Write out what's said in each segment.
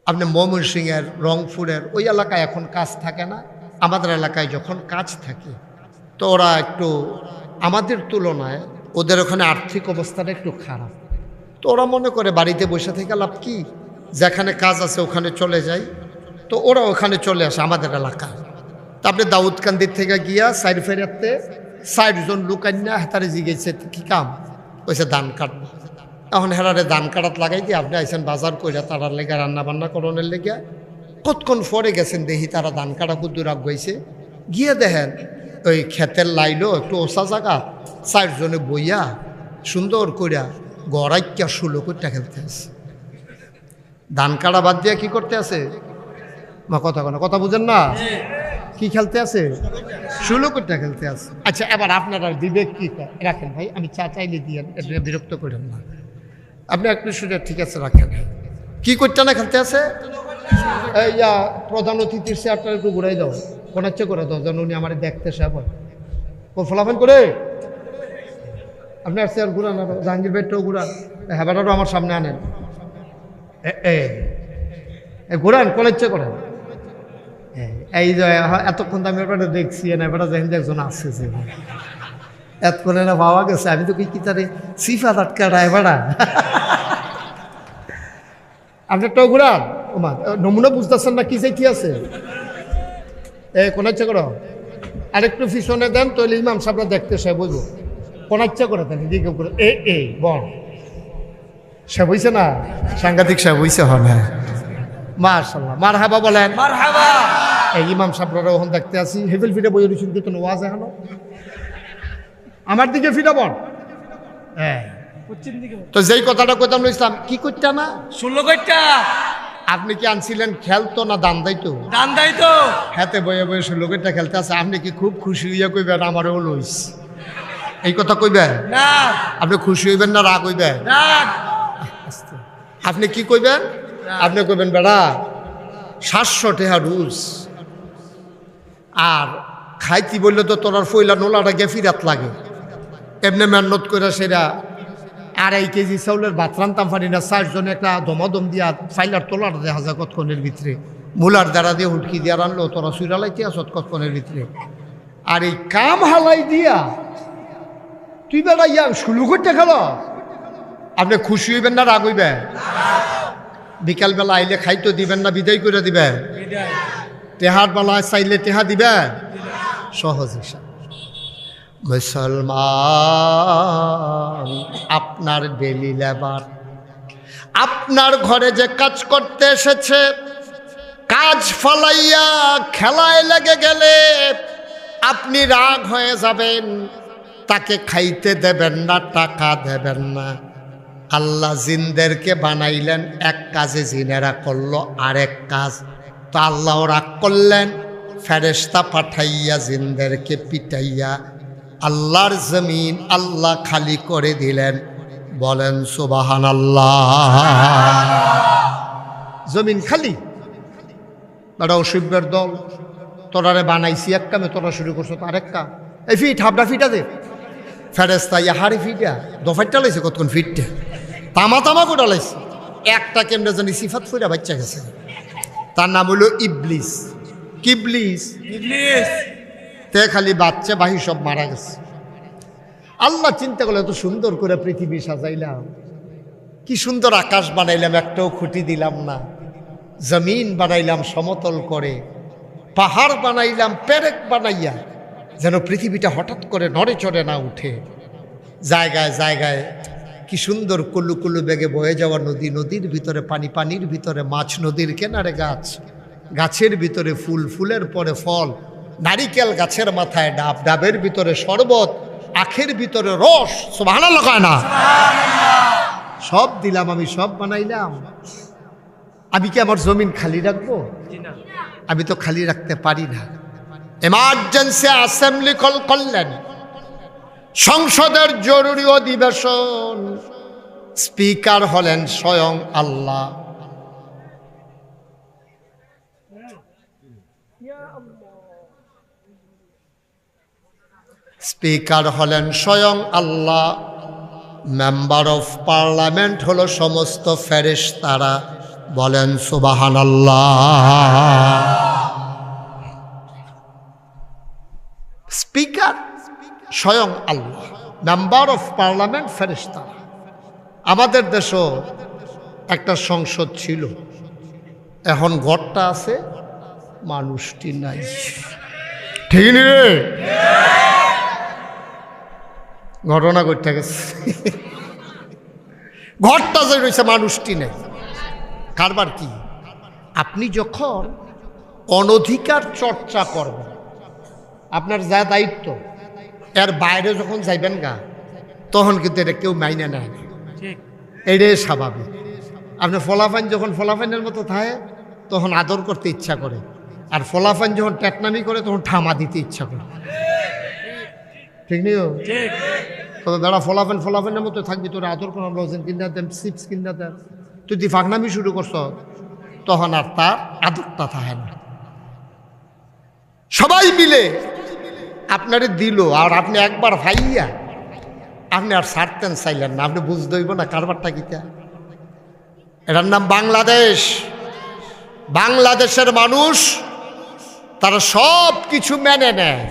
আপনি ময়মনসিংহের, রংপুরের ওই এলাকায় এখন কাজ থাকে না, আমাদের এলাকায় যখন কাজ থাকে তো ওরা একটু আমাদের তুলনায় ওদের ওখানে আর্থিক অবস্থাটা একটু খারাপ। তো ওরা মনে করে বাড়িতে বসে থেকে লাভ কি, যেখানে কাজ আছে ওখানে চলে যায়। তো ওরা ওখানে চলে আসে আমাদের এলাকায়। তা আপনি দাউদকান্দির থেকে গিয়া সাইড ফেরাতে 60 জন লুকান্যা হেতারে জিগেছে কি কাম কইছে ধান কাটবো। এখন হেরারে ধান কাটাত লাগাই দিয়ে আপনি আইসেন বাজার কইরা তারার লেগে রান্না বান্না করণের লেগে। কতক্ষণ পরে গেছেন দেখি তারা ধান কাটা কুদ্দুর আগ গইছে, গিয়ে দেখেন ওই ক্ষেতের লাইলো একটু ওসা জায়গা 4 জনে বইয়া সুন্দর কইরা গড়াইকা 16 কোটা খেলতে আছে। ধান কাটা বাদ দিয়া কি করতে আছে মা কথা কোনো কথা বুঝেন না, কি খেলতে আছে 16 কোটা খেলতে আছে। আচ্ছা এবার আপনারা বিবেক কি রাখেন ভাই, আমি চা চাইলে দিয়ে বিরক্ত করেন না, আপনি একটু শুনে ঠিক আছে রাখেন। কি করতে না খেলতে আছে? ইয়া প্রধান অতিথির সে আপনার একটু ঘুরাই দাও, কোনাচ্ছে করে দাও যেন উনি আমার দেখতে সে আবার ফলাফল করে আপনি আসছে আর ঘুরান, জাহাঙ্গীর ভাইটাও ঘুরান, হ্যাঁ আমার সামনে আনেন, ঘুরান কোনাচ্ছে করেন। এই যে এতক্ষণ তো আমি এবারে দেখছি না, এবারে যেন একজন আসছে যে এতক্ষণ না পাওয়া গেছে, আমি তো কি তারে সিফা আটকাটা এবারা আপনারটাও ঘুরান। ওমা নমুনা বুঝতেছেন না কি চাইতে আছে, কোন ইচ্ছা করো আরেকটু পিছনে দেন তাহলে ইমাম সাহেবরা দেখতে সে বুঝবো, কোন ইচ্ছা করে দেন এদিকে করে বল সে বইছে না, সাংঘাতিক সে বইছে হবে। মাশাআল্লাহ মারহাবা বলেন, মারহাবা। এই ইমাম সাহেবরা ওখান দেখতে আসি হেভেল ফিরে বই রইছেন কিন্তু ওয়াজ এখনো আমার দিকে ফিরে বল। হ্যাঁ তো যেই কথাটা কইতাম ইসলাম কি করতে না 16 কোটা আপনি কি আনছিলেন খেলতো না দান দাইতো? দান দাইতো। হাতে বয়ে বয়ে 16 কোটা খেলতে আছে, আপনি কি খুব খুশি হইয়া কইবেন আমারও লইস এই কথা কইবেন না? আপনি খুশি হইবেন না রাগ হইবেন? রাগ। আপনি কি কইবেন? আপনি কইবেন বেড়া 700 টাকা রুজ আর খাইতি বললে তো তোর ফইলা নোলাটা গেফিরাত লাগে, এমনি মেহনত করে সেটা 2.5 কেজি চাউলের ভাত রান্তাম পারি না, 4 জনে একটা দমাদম দিয়া ফাইলার তোলার দেখা যায় কতক্ষণের ভিতরে, মূলার দ্বারা দিয়ে হুটকি দিয়া রানলো তোরা সুইরালাইতে আসত কতক্ষণের ভিতরে। আর এই কাম হালাই দিয়া তুই বেড়া ইয়া 16 কোটা খেল, আপনি খুশি হইবেন না রাগ হইবেন? বিকালবেলা আইলে খাইতো দিবেন না বিদায় করে দিবেন? তেহার বেলা চাইলে তেহা দিবেন? সহজ হিসাব। মুসলমান আপনার ডেলি লেবার, আপনার ঘরে যে কাজ করতে এসেছে, কাজ ফলাইয়া খেলায় লেগে গেলে আপনি রাগ হয়ে যাবেন, তাকে খাইতে দেবেন না, টাকা দেবেন না। আল্লাহ জিনদেরকে বানাইলেন, এক কাজে জিনেরা করলো আরেক কাজ, তো আল্লাহ রাগ করলেন, ফেরেশতা পাঠাইয়া জিনদেরকে পিটাইয়া আল্লাহর জমিন আল্লাহ খালি করে দিলেন। বলেন সুবহানাল্লাহ। জমিন খালি, বড় অসভ্যের দল, তোরারে বানাইছি এক কামে, তোরা শুরু করছো তো আরেক কাম। এই ফিট হাবডা ফিটা দে, ফেরেশতা ইহারি ফিটা দফাইটা লাইছে কতক্ষণ ফিটটা তামা তামা করে লাইছে, একটা কেমনে জানি সিফাত ফুইরা বাচ্চা গেছে, তার নাম হলো ইবলিস। কিবলিস ইবলিস তে খালি বাচ্চা বাহি সব মারা গেছে। আল্লাহ চিন্তা করলে এত সুন্দর করে পৃথিবী সাজাইলাম, কি সুন্দর আকাশ বানাইলাম, একটাও খুঁটি দিলাম না, জমিন বানাইলাম সমতল করে, পাহাড় বানাইলাম পেরেক বানাইয়া, যেন পৃথিবীটা হঠাৎ করে নড়ে চড়ে না উঠে। জায়গায় জায়গায় কি সুন্দর কুলু কুলু বেগে বয়ে যাওয়া নদী, নদীর ভিতরে পানি, পানির ভিতরে মাছ, নদীর কিনারে গাছ, গাছের ভিতরে ফুল, ফুলের পরে ফল, নারিকেল গাছের মাথায় ডাব, ডাবের ভিতরে শরবত, আখের ভিতরে রস, সুবহানাল্লাহ কয় না? সব দিলাম আমি, সব বানাইলাম। আমি কি আমার জমিন খালি রাখবো? আমি তো খালি রাখতে পারি না। এমার্জেন্সি অ্যাসেম্বলি কল করলেন, সংসদের জরুরি অধিবেশন, স্পিকার হলেন স্বয়ং আল্লাহ। স্পিকার হলেন স্বয়ং আল্লাহ, মেম্বার অফ পার্লামেন্ট হলো সমস্ত ফেরেশতারা, বলেন সুবহানাল্লাহ। স্পিকার স্বয়ং আল্লাহ, মেম্বার অফ পার্লামেন্ট ফেরেশতা। আমাদের দেশও একটা সংসদ ছিল, এখন ঘরটা আছে, মানুষটি নাই। ঠিক নি রে? ঘটনা ঘটে গেছে, ঘরটা যে রয়েছে মানুষটি নেই। কারবার কি? আপনি যখন অনধিকার চর্চা করবেন, আপনার যা দায়িত্ব এর বাইরে যখন যাইবেন গা, তখন কিন্তু এটা কেউ মাইনে নেয় না। এটাই স্বাভাবিক। আপনি ফলাফাইন যখন ফলাফাইনের মতো থাকে তখন আদর করতে ইচ্ছা করে, আর ফলাফাইন যখন ট্যাটনামি করে তখন ঠামা দিতে ইচ্ছা করে। ঠিক নেই? তবে বেড়া ফলাফাইনের মতো থাকবি, তোর আদর করার লজেন কিনা দেন, চিপস কিনা দেন, তুই তুই ফাঁকনামি শুরু করছ, তখন আর তার আদরটা থাকে না। সবাই মিলে আপনারে দিল, আর আপনি একবার ভাইয়া আপনি আর ছাড়তেন চাইলেন না। আপনি বুঝতে হইব না কারবারটা কিটা। এটার নাম বাংলাদেশ। বাংলাদেশের মানুষ তারা সব কিছু মেনে নেয়,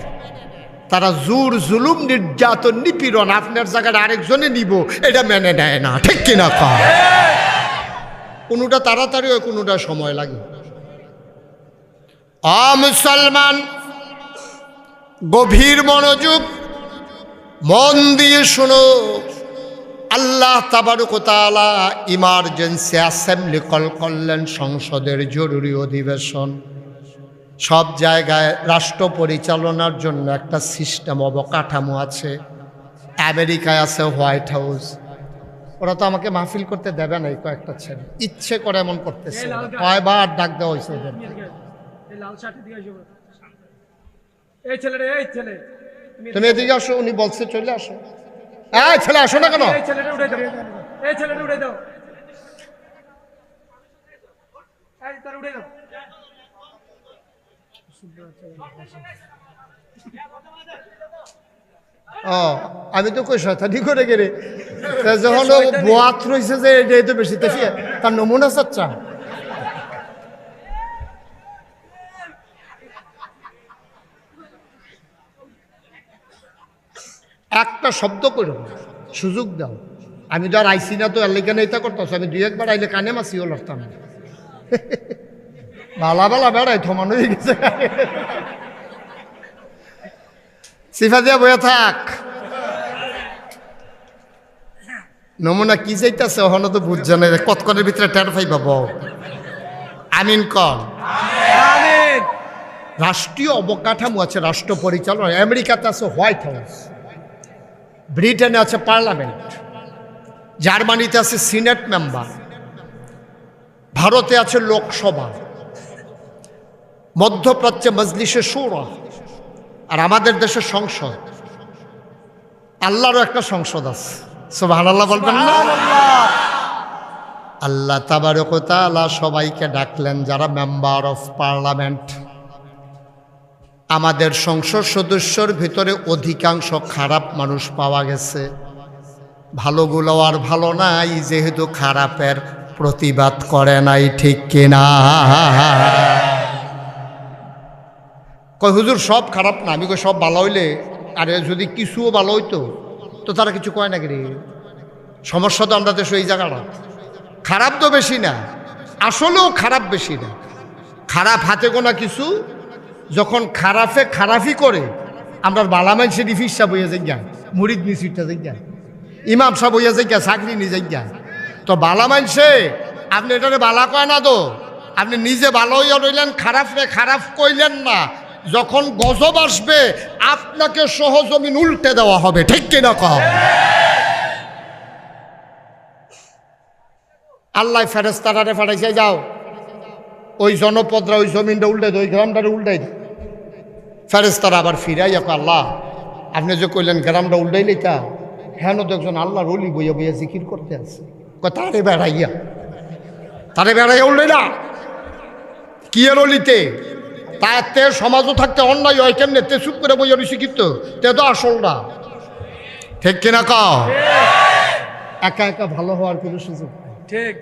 তারা জোর জুলুম নির্যাতন নিপীড়ন আপনার জায়গায় আরেকজনে নিব এটা মেনে নেয় না। ঠিক কিনা কয়? কোনোটা তাড়াতাড়ি হয়, কোনোটা সময় লাগে। মুসলমান, গভীর মনোযোগ, মন দিয়ে শোনো। আল্লাহ তাবারক ওয়া তাআলা ইমার্জেন্সি অ্যাসেম্বলি কল করলেন, সংসদের জরুরি অধিবেশন। সব জায়গায় রাষ্ট্র পরিচালনার জন্য একটা সিস্টেম, অবকাঠামো আছে। আমেরিকায় আছে হোয়াইট হাউস। ওরা তো আমাকে মাহফিল করতে দেবে না, এই কয়েকটা ছেলে ইচ্ছে করে এমন করতেছে। কয়বার ডাক দেওয়া হয়েছে ওদের। তুমি এদিকে আসো, উনি বলছে চলে আসো। এই ছেলে আসো না কেন? ও আমি তো কই শয়তানি করে গেলে যখন বোয়াত রয়েছে যে এটাই তো বেশি দেখি তার নমুনা চাচ্ছা। একটা শব্দ করো, সুযোগ দাও। আমি তো আর আইসি না, তো এলাকানে এটা করতেছ। আমি দুই একবার আইলে কানে মাসিও লড়তাম। বালা বালা বেড়াই থমান হয়ে গেছে। সিফা দিয়া বয়ে থাক। নমুনা কি চাইতেছে ওখানে তো বুঝছে না, কতক্ষণের ভিতরে টের পাইবা। বউ আমিন কর। রাষ্ট্রীয় অবকাঠামো আছে, রাষ্ট্র পরিচালনা। আমেরিকাতে আছে হোয়াইট হাউস, ব্রিটেনে আছে পার্লামেন্ট, জার্মানিতে আছে সিনেট মেম্বার, ভারতে আছে লোকসভা, মধ্যপ্রাচ্যে মজলিসে শুরা, আর আমাদের দেশের সংসদ। আল্লাহরও একটা সংসদ আছে। সুবহানাল্লাহ বলবেন না? আল্লাহ তাবারক ওয়া তাআলা সবাইকে ডাকলেন যারা মেম্বার অফ পার্লামেন্ট। আমাদের সংসদ সদস্যর ভিতরে অধিকাংশ খারাপ মানুষ পাওয়া গেছে, ভালোগুলো আর ভালো নাই, যেহেতু খারাপের প্রতিবাদ করে নাই। ঠিক কিনা? কই হুজুর সব খারাপ না। আমি কই সব ভালো হইলে, আরে যদি কিছুও ভালো হইতো তো তারা কিছু কয় না। রে সমস্যা তো আমরা দেশে এই জায়গাটা খারাপ তো বেশি না, আসলেও খারাপ বেশি না। খারাপ হাতে গোনা কিছু, যখন খারাপে খারাপই করে আমরা বালা মানুষে রিফিস সাহ হইয়া যাই গা, মুরিদ মিছিরটা যাই গা, ইমাম সাহ হইয়া যাই গা, চাকরি নিয়ে যাই গা। তো বালা মানুষে আপনি এটারে বালা কয় না, তো আপনি নিজে ভালো হইয়া রইলেন, খারাপ রে খারাপ কইলেন না। যখন গজব আসবে আপনাকে সহজমিন উল্টে দেওয়া হবে। ঠিক কিনা কও? আল্লাহ ফেরেশতারে পাঠাইছে, যাও ওই জনপদরা ওই জমিনটা উল্টে দেয়, ওই গ্রামটারে উল্টাই দেয়। ফেরেশতারা আবার ফিরাই যাক, আল্লাহ আপনি যে কইলেন গ্রামটা উল্টাইলেই তা, হ্যাঁ তো একজন আল্লাহর ওলি বইয়া বইয়া জিকির করতে আছে। তারে বেড়াইয়া উল্টাই না কি এর অলিতে, তাতে সমাজও থাকতে অন্যায় হয় কেমনে? তে চুপ করে বইয়া শিক্ষিত, তে তো আসলটা। ঠিক কিনা কও? একা একা ভালো হওয়ার কোনো সুযোগ নেই। ঠিক।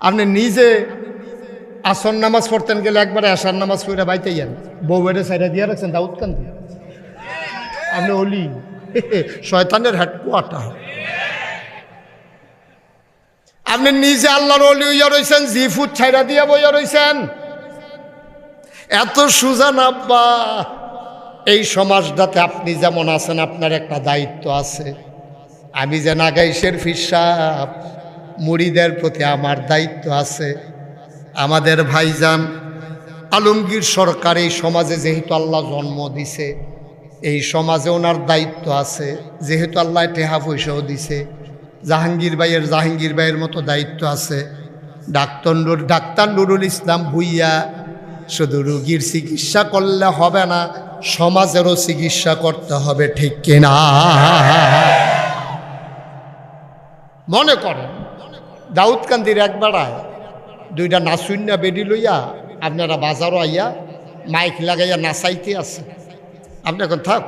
আপনি নিজে আসর নামাজ পড়তেন গেলে একবারে আসার নামাজ পড়ে বাইতে যান, বউয়ের সাইডে দিয়ে রাখছেন দাউদ কান্দি। আপনি অলি শয়তানের হেডকোয়ার্টার। আপনি নিজে আল্লাহর অলি হইয়া রয়েছেন, জিফুত ছাইরা দিয়া বইয়া রয়েছেন। এত সুজান আব্বা, এই সমাজটাতে আপনি যেমন আছেন আপনার একটা দায়িত্ব আছে। আমি যে নাগাইশের ফিসাব, মুড়িদের প্রতি আমার দায়িত্ব আছে। আমাদের ভাইজান আলমগীর সরকার এই সমাজে যেহেতু আল্লাহ জন্ম দিছে, এই সমাজে ওনার দায়িত্ব আছে। যেহেতু আল্লাহ টেহা পয়সাও দিছে, জাহাঙ্গীর ভাইয়ের মতো দায়িত্ব আছে। ডাক্তার নুরুল ইসলাম ভুইয়া শুধু রুগীর চিকিৎসা করলে হবে না, সমাজেরও চিকিৎসা করতে হবে, ঠিক কিনা? মনে করেন দাউদকান্দির এক বেড়ায় দুইটা নাচুন্যা বেডি লইয়া আপনারা বাজারও আইয়া মাইক লাগাইয়া নাচাইতে আছে। আপনি এখন থাক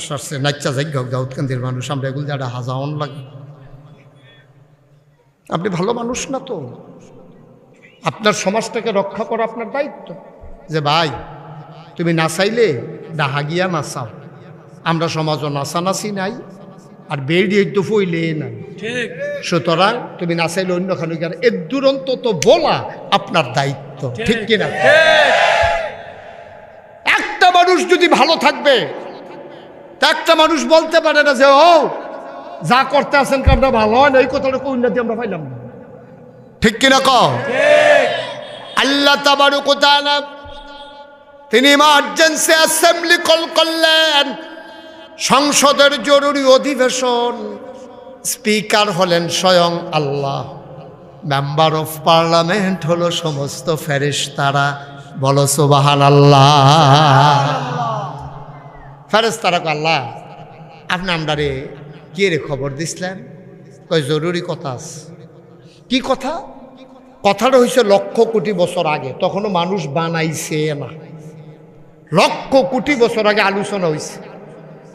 সরছে নাচ্চা যাই হোক, দাউদকান্দির মানুষ আমরা এগুলো একটা হাজাওন লাগে। আপনি ভালো মানুষ না তো? আপনার সমাজটাকে রক্ষা করা আপনার দায়িত্ব। যে ভাই তুমি নাচাইলে ডাহা গিয়া নাচাও, আমরা সমাজও নাচানাচি নাই, আর বেরিয়ে তো ফইলে নাই। ঠিক। সুতরাং তুমি নাচাইলে অন্যখানে গেলে এর দুরন্ত তো বলা আপনার দায়িত্ব, ঠিক কিনা? একটা মানুষ যদি ভালো থাকবে, তা একটা মানুষ বলতে পারে না যে ও যা করতে আছেন কারণটা ভালো হয় না, এই কথাটা কোন উন্নতি আমরা পাইলাম না, ঠিক কিনা? আল্লাহ তাবারক ওয়া তাআলা তিনি ইমার্জেন্সি অ্যাসেম্বলি কল করলেন, সংসদের জরুরি অধিবেশন। স্পিকার হলেন স্বয়ং আল্লাহ, মেম্বার অফ পার্লামেন্ট হলো সমস্ত ফেরেশতারা। বলো সুবহানাল্লাহ। ফেরেশতারা কয় আল্লাহ আপনি আমরারে কে রে খবর দিছিলেন? কয় জরুরি কথা আছে। কি কথা? কথাটা হয়েছে লক্ষ কোটি বছর আগে, তখনও মানুষ বানাইছে না। লক্ষ কোটি বছর আগে আলোচনা হয়েছে।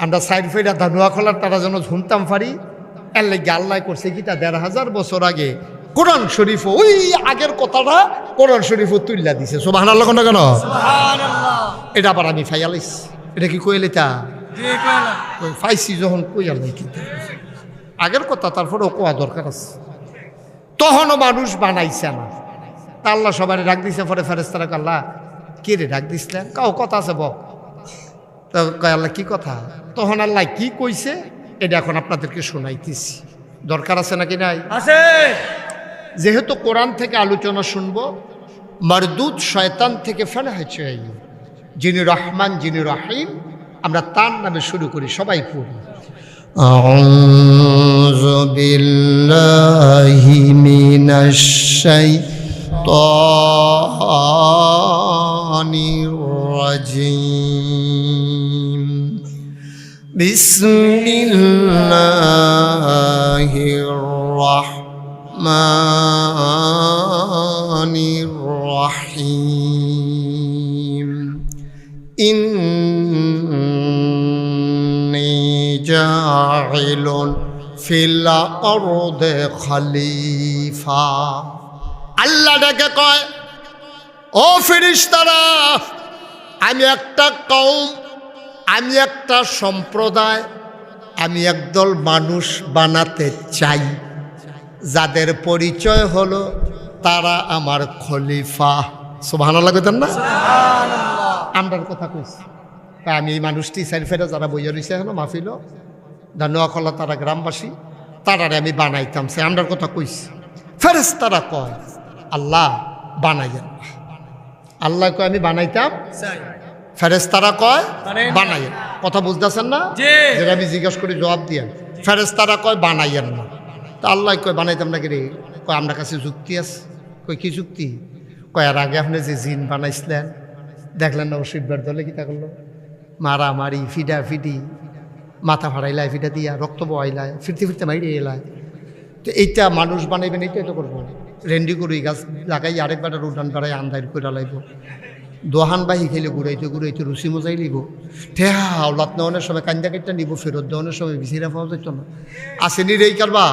আমরা সাইড ফেরা ধানুয়া খোলার তারা যেন ঝুমতাম পারি, এর লেগে আল্লাহ করছে কি তা ১৫০০ বছর আগে কোরআন শরীফ, ওই আগের কথাটা কোরআন শরীফও তুল্লা দিছে। সুবহানাল্লাহ কোনটা কেন? এটা আবার আমি ফাইয়ালাইস, এটা কি কইলে তা ফাইসি যখন কইয়ালাই কি আগের কথা, তারপরেও কোয়া দরকার আছে। তখনও মানুষ বানাইছে না, তা আল্লাহ সবাই ডাক দিছে। পরে ফেরেশতারা আল্লাহ কে রে ডাক দিছিলেন? কাউ কথা আছে বক। তো কয় আল্লাহ কি কথা? তখন আল্লাহ কি কইছে এটা এখন আপনাদেরকে শোনাইতেছি, দরকার আছে নাকি নাই? আছে। যেহেতু কোরআন থেকে আলোচনা শুনবো, মারদুদ শয়তান থেকে ফেলা হয়েছে, যিনি রহমান যিনি রহিম, আমরা তার নামে শুরু করি, সবাই পড়ি। আউযু বিল্লাহি মিনাশ শাইতানির রাজিম। বিসমিল্লাহির রাহমানির রাহিম। ইন্নী জাইলুন ফিল আরদি খলিফা। আল্লাহ ডেকে কয়, ও ফেরেশতারা, আমি একটা কওম, আমি একটা সম্প্রদায়, আমি একদল মানুষ বানাতে চাই, যাদের পরিচয় হলো তারা আমার খলিফা। সুবহানাল্লাহ কইতেন না? আমরার কথা কইছি। আমি এই মানুষটি সাইফেরা যারা বইয়া রয়েছে এখনো মাহফিল নোয়াখলা, তারা গ্রামবাসী, তারারে আমি বানাইতাম, সে আমরার কথা কইছি। ফেরেশতারা কয় আল্লাহ বানাইয়েন। আল্লাহ কয় আমি বানাইতাম, ফেরেশতারা কয় বানাইয়েন। কথা বুঝতেছেন না? যেটা আমি জিজ্ঞেস করি জবাব দিয়ে। ফেরেশতারা কয় বানাইয়েন না। তা আল্লাহ কয় বানাইতাম না কি রে? কয় আপনার কাছে যুক্তি আছে। কয় কি যুক্তি? কয় আর আগে আপনি যে জিন বানাইছিলেন দেখলেন না, ও শিববার দলে কিতা করলো, মারামারি, ফিডাফিডি, মাথা ফাড়াইলায় ফিটা দিয়া, রক্ত বহাইলায়, ফিরতে ফিরতে মাইরে এলায়। তো এইটা মানুষ বানাইবেন, এইটাই তো করবো। রেন্ডি করুই গাছ লাগাই আরেকবার উঠান বাড়াই আন্দার করে লাইব, দোহান বাহি খেলে ঘুরাইতে ঘুরাইতে রুচি মজাই লিব। ঠেহা আওলাত নেওয়ানোর সময় কান্দা কেটটা নিব, ফেরত দেওয়ানোর সময় বিছিরা পাওয়া যেত না। আসেনি রে কারবা?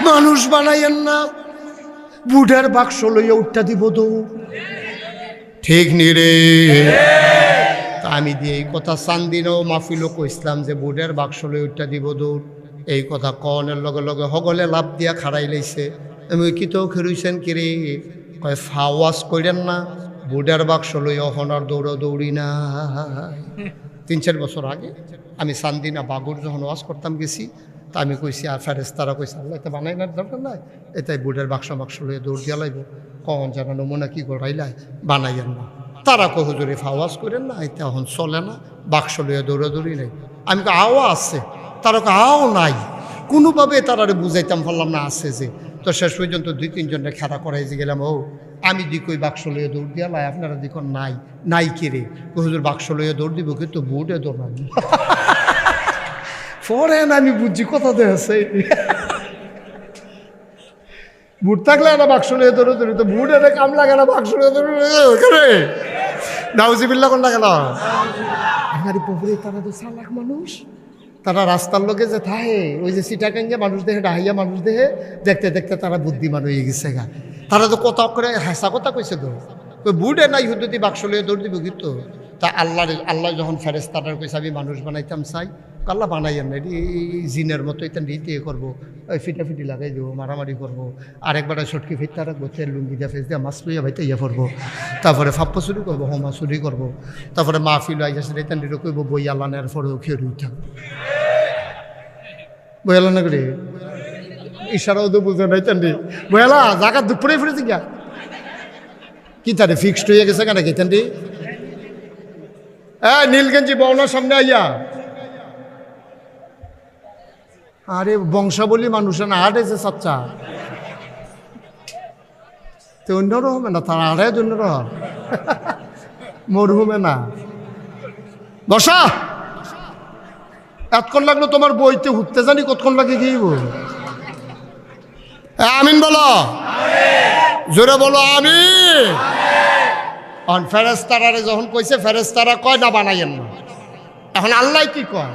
মানুষ বানাইয়েন না। বুটের বাক্স লইয়া উঠটা দিব তো, ঠিক নি রে? তা আমি দিয়ে এই কথা চান্দিনও মাহফিলও কইসলাম যে বুটের বাক্স লই উঠটা দিব দৌড়। এই কথা কনের লগে লগে হগলে লাভ দিয়া খাড়াই লাইছে। আমি কি তো খেরুইছেন কিরে? কয় ফাওয়াজ কইরেন না, বুটের বাক্স লই অহনার দৌড় দৌড়ি না। 3-4 বছর আগে আমি চান্দিনা বাগুর যখন ওয়াজ করতাম গেছি, তা আমি কইছি আর ফেরেস্তারা কইছে আল্লাহ এটা বানাই না, দরকার নাই, এটাই বুটের বাক্স লইয়া দৌড় দিয়া লাইব। কখন জানানো মনে কি করাইলাই, বানাইয়েন না। তারা কো হুজুরে ফাওয়াজ করেন না, এটা এখন চলে না, বাক্স লইয়া দৌড়াদৌড়ি নাই। আমি কো আও আছে, তারা কো আও নাই। কোনোভাবে তারারে বুঝাইতাম পারলাম না আছে যে। তো শেষ পর্যন্ত 2-3 জনের খেলা করাই যে গেলাম, ও আমি দিকই বাক্স লইয়া দৌড় দিয়া লাই, আপনারা দিকন নাই, নাই কিরে? হুজুর বাক্স লইয়া দৌড় দিব, কিন্তু বুটে দৌড়ান ফরেন। আমি বুঝছি কথা দেখছে, বুট থাকলে না বাক্স লইয়া দৌড়ে দৌড়ি, তো বুট এনে কাম লাগে না, বাক্স লইয়া দৌড়ে নাউজিবিল্লাহ কোন লাগে না। আমার পুকুরে তারা তো চালাক মানুষ, তারা রাস্তার লোকে যে থাহে ওই যে সিটাকাঙ্গে মানুষ দেখে, ডাহাইয়া মানুষ দেখে, দেখতে দেখতে তারা বুদ্ধিমান হয়ে গেছে গা। তারা তো কত করে হাসা কথা কইছে তো, বুটে নাই হুদুতি বাক্স লইয়া দৌড় দিব, কিন্তু তা আল্লাহ যখন ফেরেশতাটার কইছে আমি মানুষ বানাইতাম চাই, আল্লাহ বানাইয়েন না, এটি জিনের মতো এটা নিতে করবো, ওই ফিটাফিটি লাগাই দেবো, মারামারি করবো, আরেকবার ছটকি ফিরতে রাখবো, তেল লুঙ্গি দিয়া ফেস দিয়া মাছ লইয়া ভাইতে ইয়ে করবো, তারপরে ফাপ্পা চুরি করবো, হোমা চুরি করবো, তারপরে মাহফিল আইসা এটা নিতে কইবো বই আল্লানের পরেও খেয়ে থাকবো, বই আল্লাহ না করে ইশারাও তো বুঝে নাই তেন্ডি বইলা জায়গা দুপুরে ফিরেছি গা কি তারে ফিক্সড হয়ে গেছে কেন কি তেন্ডি? নীলগঞ্জি বওনার সামনে আইয়া, আরে বংশাবলী মানুষের না হাটেছে সাচ্চা তো অন্যরকম না, তার আড়ে অন্যরকম মরহুমে না বসা। এতক্ষণ লাগলো তোমার বইতে উঠতে জানি কতক্ষণ লাগে গিয়েব। আমিন বলো, জোরে বলো আমিন। ফেরেশতারা যখন কইছে, ফেরেশতারা কয় না বানাইয়েন না। এখন আল্লাহ কি কয়?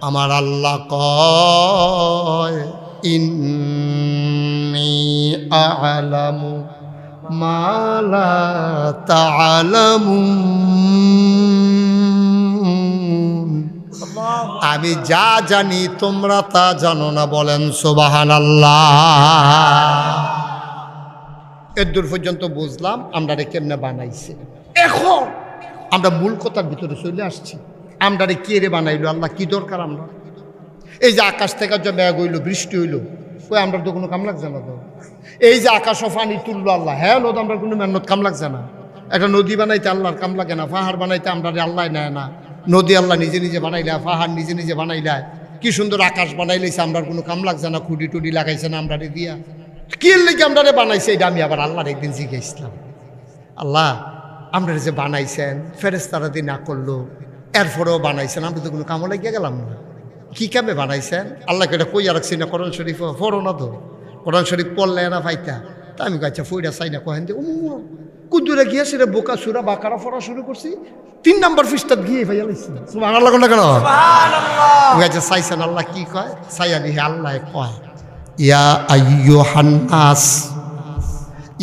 আমার আল্লাহ কয় ইন্নী আ'লামু মা লা তা'লামুন, আমি যা জানি তোমরা তা জানো না। বলেন সুবহানাল্লাহ। এর দূর পর্যন্ত বুঝলাম আমরা রে কেমনে বানাইছে। এখন আমরা মূল কথার ভিতরে চলে আসছি। আমরা রে কে রে বানাইলো আল্লাহ, কি দরকার আমরা? এই যে আকাশ থেকে যে মেঘ হইলো, বৃষ্টি হইলো, ওই আমরা তো কোনো কাম লাগছে না তো। এই যে আকাশও পানি তুললো আল্লাহ, হ্যাঁ নদ আমরা কোনো মেহনত কাম লাগছে না। একটা নদী বানাইতে আল্লাহর কাম লাগে না, পাহাড় বানাইতে আমরা আল্লাহ নেয় না। নদী আল্লাহ নিজে নিজে বানাইলা, পাহাড় নিজে নিজে বানাইলা, কি সুন্দর আকাশ বানাইলেছে, আমরা কোনো কাম লাগছে না। খুঁটি টুটি লাগাইছে না আমরা রে দিয়া, কি লেগে আমরা রে বানাইছে? এটা আমি আবার আল্লাহর একদিন জিজ্ঞাসলাম, আল্লাহ আমরা যে বানাইছেন ফেরেশতারা দিয়ে না করলো, এরপরেও বানাইছেন, আমরা তো কোনো কামও লাগিয়ে গেলাম না, কি কামে বানাইছেন? আল্লাহকে এটা কইয়া রাখছি না কোরআন শরীফ পড়ো না তো, কোরআন শরীফ পড়লে না ফাইতা। তা আমি কাছে ফইরা চাই না কহেন যে কুদুরে গিয়ে সেটা বোকা সুরা বাকারা পড়া শুরু করছি, 3 নম্বর পৃষ্ঠাত গিয়ে ভাইয়া লাইছি। সুবহানাল্লাহ কোনটা কেন চাইছেন? আল্লাহ কি কয়? চাইয়া দিহে আল্লাহ কয় ইয়া আইয়ুহান নাস,